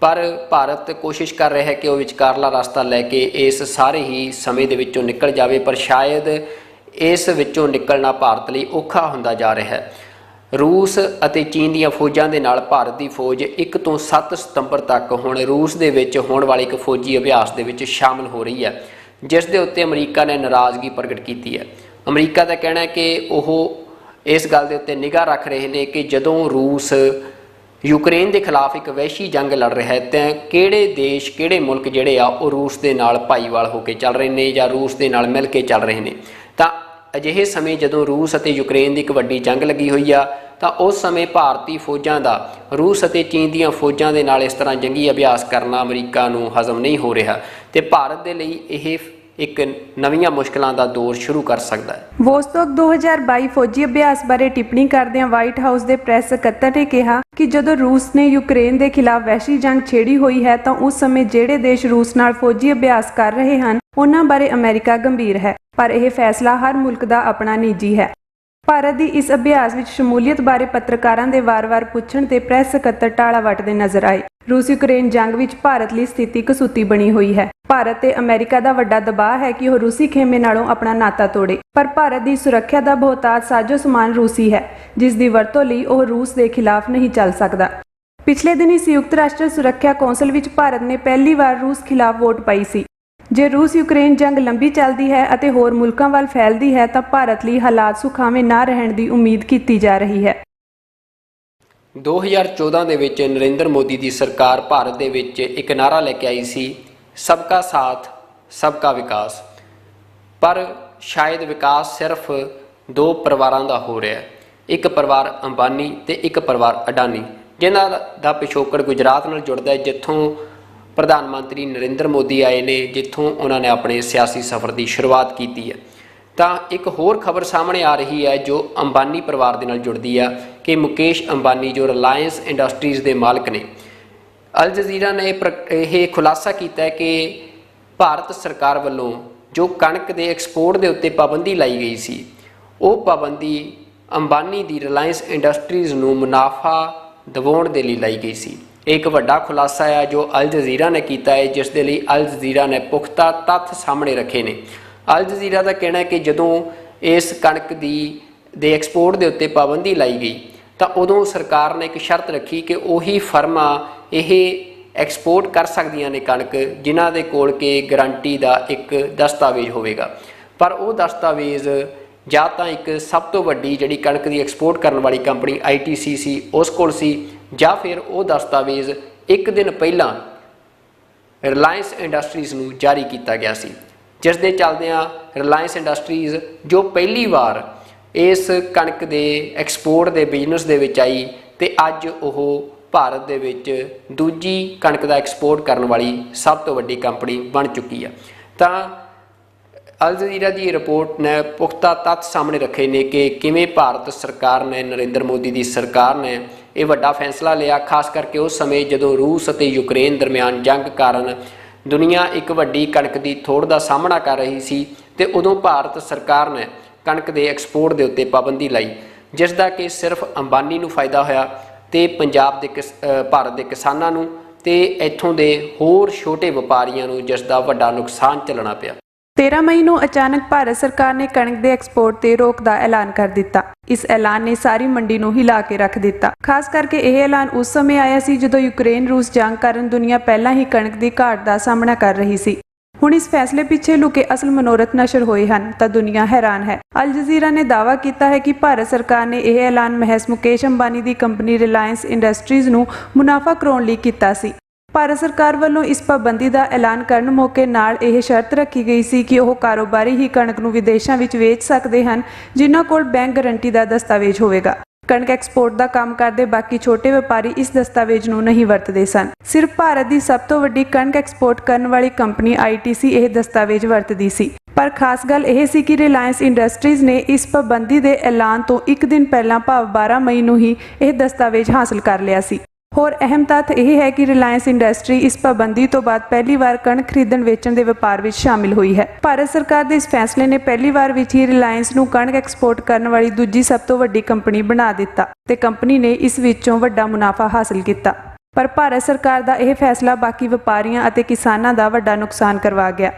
ਪਰ ਭਾਰਤ ਕੋਸ਼ਿਸ਼ ਕਰ ਰਿਹਾ ਹੈ ਕਿ ਉਹ ਵਿਚਕਾਰਲਾ ਰਸਤਾ ਲੈ ਕੇ ਇਸ ਸਾਰੇ ਹੀ ਸਮੇਂ ਦੇ ਵਿੱਚੋਂ ਨਿਕਲ ਜਾਵੇ, ਪਰ ਸ਼ਾਇਦ ਇਸ ਵਿੱਚੋਂ ਨਿਕਲਣਾ ਭਾਰਤ ਲਈ ਔਖਾ ਹੁੰਦਾ ਜਾ ਰਿਹਾ ਹੈ। ਰੂਸ ਅਤੇ ਚੀਨ ਦੀਆਂ ਫੌਜਾਂ ਦੇ ਨਾਲ ਭਾਰਤ ਦੀ ਫੌਜ 1 ਤੋਂ 7 ਸਤੰਬਰ ਤੱਕ ਹੁਣ ਰੂਸ ਦੇ ਵਿੱਚ ਹੋਣ ਵਾਲੇ ਇੱਕ ਫੌਜੀ ਅਭਿਆਸ ਦੇ ਵਿੱਚ ਸ਼ਾਮਲ ਹੋ ਰਹੀ ਹੈ, ਜਿਸ ਦੇ ਉੱਤੇ ਅਮਰੀਕਾ ਨੇ ਨਾਰਾਜ਼ਗੀ ਪ੍ਰਗਟ ਕੀਤੀ ਹੈ। ਅਮਰੀਕਾ ਦਾ ਕਹਿਣਾ ਹੈ ਕਿ ਉਹ ਇਸ ਗੱਲ ਦੇ ਉੱਤੇ ਨਿਗਾਹ ਰੱਖ ਰਹੇ ਨੇ ਕਿ ਜਦੋਂ ਰੂਸ यूक्रेन के खिलाफ एक वैशी जंग लड़ रहा है तो किहड़े देश किहड़े मुल्क जिहड़े आ वो रूस के नाल भाईवाल होकर चल रहे हैं या रूस के नाल मिल के चल रहे हैं। तो अजिहे समय जदों रूस और यूक्रेन की एक वड्डी जंग लगी हुई आ तो उस समय भारतीय फौजां का रूस और चीन दी फौजां दे नाल इस तरह जंगी अभ्यास करना अमरीका नूं हजम नहीं हो रहा। तो भारत के लिए यह ਇੱਕ ਨਵੀਆਂ ਮੁਸ਼ਕਲਾਂ ਦਾ ਦੌਰ ਸ਼ੁਰੂ ਕਰ ਸਕਦਾ ਹੈ। ਵੋਸਟੋਕ 2022 ਫੌਜੀ ਅਭਿਆਸ ਬਾਰੇ ਟਿੱਪਣੀ ਕਰਦਿਆਂ ਵਾਈਟ ਹਾਊਸ ਦੇ ਪ੍ਰੈਸ ਸਕੱਤਰ ਨੇ ਕਿਹਾ ਕਿ ਜਦੋਂ ਰੂਸ ਨੇ ਯੂਕਰੇਨ ਦੇ ਖਿਲਾਫ ਵਹਿਸ਼ੀ ਜੰਗ ਛੇੜੀ ਹੋਈ ਹੈ ਤਾਂ ਉਸ ਸਮੇਂ ਜਿਹੜੇ ਦੇਸ਼ ਰੂਸ ਨਾਲ ਫੌਜੀ ਅਭਿਆਸ ਕਰ ਰਹੇ ਹਨ ਉਹਨਾਂ ਬਾਰੇ ਅਮਰੀਕਾ ਗੰਭੀਰ ਹੈ, ਪਰ ਇਹ ਫੈਸਲਾ ਹਰ ਮੁਲਕ ਦਾ ਆਪਣਾ ਨਿੱਜੀ ਹੈ। ਭਾਰਤ ਦੀ ਇਸ ਅਭਿਆਸ ਵਿੱਚ ਸ਼ਮੂਲੀਅਤ ਬਾਰੇ ਪੱਤਰਕਾਰਾਂ ਦੇ ਵਾਰ-ਵਾਰ ਪੁੱਛਣ ਤੇ ਪ੍ਰੈਸ ਸਕੱਤਰ ਟਾਲਾ ਵੱਟਦੇ ਨਜ਼ਰ ਆਏ। ਰੂਸ ਯੂਕਰੇਨ ਜੰਗ ਵਿੱਚ ਭਾਰਤ ਲਈ ਸਥਿਤੀ ਕਸੂਤੀ ਬਣੀ ਹੋਈ ਹੈ। ਭਾਰਤ ਤੇ ਅਮਰੀਕਾ ਦਾ ਵੱਡਾ ਦਬਾਅ ਹੈ ਕਿ ਉਹ ਰੂਸੀ ਖੇਮੇ ਨਾਲੋਂ ਆਪਣਾ ਨਾਤਾ ਤੋੜੇ, ਪਰ ਭਾਰਤ ਦੀ ਸੁਰੱਖਿਆ ਦਾ ਬਹੁਤਾਤ ਸਾਜੋ ਸਮਾਨ ਰੂਸੀ ਹੈ, ਜਿਸ ਦੀ ਵਰਤੋਂ ਲਈ ਉਹ ਰੂਸ ਦੇ ਖਿਲਾਫ ਨਹੀਂ ਚੱਲ ਸਕਦਾ। ਪਿਛਲੇ ਦਿਨੀ ਸੰਯੁਕਤ ਰਾਸ਼ਟਰ ਸੁਰੱਖਿਆ ਕੌਂਸਲ ਵਿੱਚ ਭਾਰਤ ਨੇ ਪਹਿਲੀ ਵਾਰ ਰੂਸ ਖਿਲਾਫ ਵੋਟ ਪਾਈ ਸੀ। ਜੇ ਰੂਸ ਯੂਕਰੇਨ ਜੰਗ ਲੰਬੀ ਚੱਲਦੀ ਹੈ ਅਤੇ ਹੋਰ ਮੁਲਕਾਂ ਵੱਲ ਫੈਲਦੀ ਹੈ ਤਾਂ ਭਾਰਤ ਲਈ ਹਾਲਾਤ ਸੁਖਾਵੇਂ ਨਾ ਰਹਿਣ ਦੀ ਉਮੀਦ ਕੀਤੀ ਜਾ ਰਹੀ ਹੈ। 2014 ਦੇ ਵਿੱਚ ਨਰਿੰਦਰ ਮੋਦੀ ਦੀ ਸਰਕਾਰ ਭਾਰਤ ਦੇ ਵਿੱਚ ਇੱਕ ਨਾਅਰਾ ਲੈ ਕੇ ਆਈ ਸੀ, ਸਬਕਾ ਸਾਥ ਸਬਕਾ ਵਿਕਾਸ। ਪਰ ਸ਼ਾਇਦ ਵਿਕਾਸ ਸਿਰਫ ਦੋ ਪਰਿਵਾਰਾਂ ਦਾ ਹੋ ਰਿਹਾ ਹੈ, ਇੱਕ ਪਰਿਵਾਰ ਅੰਬਾਨੀ ਤੇ ਇੱਕ ਪਰਿਵਾਰ ਅਡਾਨੀ, ਜਿਨ੍ਹਾਂ ਦਾ ਪਿਛੋਕੜ ਗੁਜਰਾਤ ਨਾਲ ਜੁੜਦਾ ਹੈ, ਜਿੱਥੋਂ ਪ੍ਰਧਾਨ ਮੰਤਰੀ ਨਰਿੰਦਰ ਮੋਦੀ ਆਏ ਨੇ, ਜਿੱਥੋਂ ਉਹਨਾਂ ਨੇ ਆਪਣੇ ਸਿਆਸੀ ਸਫ਼ਰ ਦੀ ਸ਼ੁਰੂਆਤ ਕੀਤੀ ਹੈ। ਤਾਂ ਇੱਕ ਹੋਰ ਖਬਰ ਸਾਹਮਣੇ ਆ ਰਹੀ ਹੈ ਜੋ ਅੰਬਾਨੀ ਪਰਿਵਾਰ ਦੇ ਨਾਲ ਜੁੜਦੀ ਆ ਕਿ ਮੁਕੇਸ਼ ਅੰਬਾਨੀ ਜੋ ਰਿਲਾਇੰਸ ਇੰਡਸਟਰੀਜ਼ ਦੇ ਮਾਲਕ ਨੇ, ਅਲ ਜਜ਼ੀਰਾ ਨੇ ਇਹ ਖੁਲਾਸਾ ਕੀਤਾ ਹੈ ਕਿ ਭਾਰਤ ਸਰਕਾਰ ਵੱਲੋਂ ਜੋ ਕਣਕ ਦੇ ਐਕਸਪੋਰਟ ਦੇ ਉੱਤੇ ਪਾਬੰਦੀ ਲਾਈ ਗਈ ਸੀ, ਉਹ ਪਾਬੰਦੀ ਅੰਬਾਨੀ ਦੀ ਰਿਲਾਇੰਸ ਇੰਡਸਟਰੀਜ਼ ਨੂੰ ਮੁਨਾਫਾ ਦਿਵਾਉਣ ਦੇ ਲਈ ਲਾਈ ਗਈ ਸੀ। ਇੱਕ ਵੱਡਾ ਖੁਲਾਸਾ ਹੈ ਜੋ ਅਲ ਜਜ਼ੀਰਾ ਨੇ ਕੀਤਾ ਹੈ, ਜਿਸ ਦੇ ਲਈ ਅਲ ਜਜ਼ੀਰਾ ਨੇ ਪੁਖਤਾ ਤੱਥ ਸਾਹਮਣੇ ਰੱਖੇ ਨੇ। ਅਲ ਜਜ਼ੀਰਾ ਦਾ ਕਹਿਣਾ ਹੈ ਕਿ ਜਦੋਂ ਇਸ ਕਣਕ ਦੇ ਐਕਸਪੋਰਟ ਦੇ ਉੱਤੇ ਪਾਬੰਦੀ ਲਾਈ ਗਈ ਤਾਂ ਉਦੋਂ ਸਰਕਾਰ ਨੇ ਇੱਕ ਸ਼ਰਤ ਰੱਖੀ ਕਿ ਉਹੀ ਫਰਮਾਂ ਇਹ ਐਕਸਪੋਰਟ ਕਰ ਸਕਦੀਆਂ ਨੇ ਕਣਕ ਜਿਨ੍ਹਾਂ ਦੇ ਕੋਲ ਕਿ ਗਰੰਟੀ ਦਾ ਇੱਕ ਦਸਤਾਵੇਜ਼ ਹੋਵੇਗਾ। ਪਰ ਉਹ ਦਸਤਾਵੇਜ਼ ਜਾਂ ਤਾਂ ਇੱਕ ਸਭ ਤੋਂ ਵੱਡੀ ਜਿਹੜੀ ਕਣਕ ਦੀ ਐਕਸਪੋਰਟ ਕਰਨ ਵਾਲੀ ਕੰਪਨੀ ITC ਸੀ ਉਸ ਕੋਲ ਸੀ, ਜਾਂ ਫਿਰ ਉਹ ਦਸਤਾਵੇਜ਼ ਇੱਕ ਦਿਨ ਪਹਿਲਾਂ ਰਿਲਾਇੰਸ ਇੰਡਸਟਰੀਜ਼ ਨੂੰ ਜਾਰੀ ਕੀਤਾ ਗਿਆ ਸੀ, ਜਿਸ ਦੇ ਚੱਲਦਿਆਂ ਰਿਲਾਇੰਸ ਇੰਡਸਟਰੀਜ਼ ਜੋ ਪਹਿਲੀ ਵਾਰ ਇਸ ਕਣਕ ਦੇ ਐਕਸਪੋਰਟ ਦੇ ਬਿਜ਼ਨਸ ਦੇ ਵਿੱਚ ਆਈ ਤੇ ਅੱਜ ਉਹ ਭਾਰਤ ਦੇ ਵਿੱਚ ਦੂਜੀ ਕਣਕ ਦਾ ਐਕਸਪੋਰਟ ਕਰਨ ਵਾਲੀ ਸਭ ਤੋਂ ਵੱਡੀ ਕੰਪਨੀ ਬਣ ਚੁੱਕੀ ਆ। ਤਾਂ ਅਲ ਜਜ਼ੀਰਾ ਦੀ ਰਿਪੋਰਟ ਨੇ ਪੁਖਤਾ ਤੱਥ ਸਾਹਮਣੇ ਰੱਖੇ ਨੇ ਕਿ ਕਿਵੇਂ ਭਾਰਤ ਸਰਕਾਰ ਨੇ, ਨਰਿੰਦਰ ਮੋਦੀ ਦੀ ਸਰਕਾਰ ਨੇ ਇਹ ਵੱਡਾ ਫੈਸਲਾ ਲਿਆ, ਖਾਸ ਕਰਕੇ ਉਸ ਸਮੇਂ ਜਦੋਂ ਰੂਸ ਅਤੇ ਯੂਕਰੇਨ ਦਰਮਿਆਨ ਜੰਗ ਕਾਰਨ ਦੁਨੀਆ ਇੱਕ ਵੱਡੀ ਕਣਕ ਦੀ ਥੋੜ ਦਾ ਸਾਹਮਣਾ ਕਰ ਰਹੀ ਸੀ ਤੇ ਉਦੋਂ ਭਾਰਤ ਸਰਕਾਰ ਨੇ ਕਣਕ ਦੇ ਐਕਸਪੋਰਟ ਦੇ ਉੱਤੇ ਪਾਬੰਦੀ ਲਾਈ, ਜਿਸ ਦਾ ਕਿ ਸਿਰਫ ਅੰਬਾਨੀ ਨੂੰ ਫਾਇਦਾ ਹੋਇਆ ਤੇ ਪੰਜਾਬ ਦੇ ਭਾਰਤ ਦੇ ਕਿਸਾਨਾਂ ਨੂੰ ਤੇ ਇੱਥੋਂ ਦੇ ਹੋਰ ਛੋਟੇ ਵਪਾਰੀਆਂ ਨੂੰ ਜਿਸ ਦਾ ਵੱਡਾ ਨੁਕਸਾਨ ਝੱਲਣਾ ਪਿਆ। 13 ਮਈ ਨੂੰ ਅਚਾਨਕ ਭਾਰਤ ਸਰਕਾਰ ਨੇ ਕਣਕ ਦੇ ਐਕਸਪੋਰਟ ਤੇ ਰੋਕ ਦਾ ਐਲਾਨ ਕਰ ਦਿੱਤਾ। ਇਸ ਐਲਾਨ ਨੇ ਸਾਰੀ ਮੰਡੀ ਨੂੰ ਹਿਲਾ ਕੇ ਰੱਖ ਦਿੱਤਾ। ਖਾਸ ਕਰਕੇ ਇਹ ਐਲਾਨ ਉਸ ਸਮੇਂ ਆਇਆ ਸੀ ਜਦੋਂ ਯੂਕਰੇਨ ਰੂਸ ਜੰਗ ਕਾਰਨ ਦੁਨੀਆ ਪਹਿਲਾਂ ਹੀ ਕਣਕ ਦੀ ਘਾਟ ਦਾ ਸਾਹਮਣਾ ਕਰ ਰਹੀ ਸੀ। ਹੁਣ ਇਸ ਫੈਸਲੇ ਪਿੱਛੇ ਲੁਕੇ ਅਸਲ ਮਨੋਰਥ ਨਸ਼ਰ ਹੋਏ ਹਨ ਤਾਂ ਦੁਨੀਆ ਹੈਰਾਨ ਹੈ। ਅਲ ਜਜ਼ੀਰਾ ਨੇ ਦਾਅਵਾ ਕੀਤਾ ਹੈ ਕਿ ਭਾਰਤ ਸਰਕਾਰ ਨੇ ਇਹ ਐਲਾਨ ਮਹਿਜ਼ ਮੁਕੇਸ਼ ਅੰਬਾਨੀ ਦੀ ਕੰਪਨੀ ਰਿਲਾਇੰਸ ਇੰਡਸਟਰੀਜ਼ ਨੂੰ ਮੁਨਾਫਾ ਕਰਾਉਣ ਲਈ ਕੀਤਾ ਸੀ। ਭਾਰਤ ਸਰਕਾਰ ਵੱਲੋਂ ਇਸ ਪਾਬੰਦੀ ਦਾ ਐਲਾਨ ਕਰਨ ਮੌਕੇ ਨਾਲ ਇਹ ਸ਼ਰਤ ਰੱਖੀ ਗਈ ਸੀ ਕਿ ਉਹ ਕਾਰੋਬਾਰੀ ਹੀ ਕਣਕ ਨੂੰ ਵਿਦੇਸ਼ਾਂ ਵਿੱਚ ਵੇਚ ਸਕਦੇ ਹਨ ਜਿਨ੍ਹਾਂ ਕੋਲ ਬੈਂਕ ਗਰੰਟੀ ਦਾ ਦਸਤਾਵੇਜ਼ ਹੋਵੇਗਾ। ਕਣਕ ਐਕਸਪੋਰਟ ਦਾ ਕੰਮ ਕਰਦੇ ਬਾਕੀ ਛੋਟੇ ਵਪਾਰੀ ਇਸ ਦਸਤਾਵੇਜ਼ ਨੂੰ ਨਹੀਂ ਵਰਤਦੇ ਸਨ। ਸਿਰਫ ਭਾਰਤ ਦੀ ਸਭ ਤੋਂ ਵੱਡੀ ਕਣਕ ਐਕਸਪੋਰਟ ਕਰਨ ਵਾਲੀ ਕੰਪਨੀ ITC ਇਹ ਦਸਤਾਵੇਜ਼ ਵਰਤਦੀ ਸੀ। ਪਰ ਖਾਸ ਗੱਲ ਇਹ ਸੀ ਕਿ ਰਿਲਾਇੰਸ ਇੰਡਸਟਰੀਜ਼ ਨੇ ਇਸ ਪਾਬੰਦੀ ਦੇ ਐਲਾਨ ਤੋਂ ਇੱਕ ਦਿਨ ਪਹਿਲਾਂ ਭਾਵ 12 ਮਈ ਨੂੰ ਹੀ ਇਹ ਦਸਤਾਵੇਜ਼ ਹਾਸਲ ਕਰ ਲਿਆ ਸੀ। ਹੋਰ ਅਹਿਮ ਤੱਥ ਇਹ ਹੈ ਕਿ ਰਿਲਾਇੰਸ ਇੰਡਸਟਰੀ ਇਸ ਪਾਬੰਦੀ ਤੋਂ ਬਾਅਦ ਪਹਿਲੀ ਵਾਰ ਕਣਕ ਖਰੀਦਣ ਵੇਚਣ ਦੇ ਵਪਾਰ ਵਿੱਚ ਸ਼ਾਮਿਲ ਹੋਈ ਹੈ। ਭਾਰਤ ਸਰਕਾਰ ਦੇ ਇਸ ਫੈਸਲੇ ਨੇ ਪਹਿਲੀ ਵਾਰ ਵਿੱਚ ਹੀ ਰਿਲਾਇੰਸ ਨੂੰ ਕਣਕ ਐਕਸਪੋਰਟ ਕਰਨ ਵਾਲੀ ਦੂਜੀ ਸਭ ਤੋਂ ਵੱਡੀ ਕੰਪਨੀ ਬਣਾ ਦਿੱਤਾ ਤੇ ਕੰਪਨੀ ਨੇ ਇਸ ਵਿੱਚੋਂ ਵੱਡਾ ਮੁਨਾਫਾ ਹਾਸਲ ਕੀਤਾ। ਪਰ ਭਾਰਤ ਸਰਕਾਰ ਦਾ ਇਹ ਫੈਸਲਾ ਬਾਕੀ ਵਪਾਰੀਆਂ ਅਤੇ ਕਿਸਾਨਾਂ ਦਾ ਵੱਡਾ ਨੁਕਸਾਨ ਕਰਵਾ ਗਿਆ।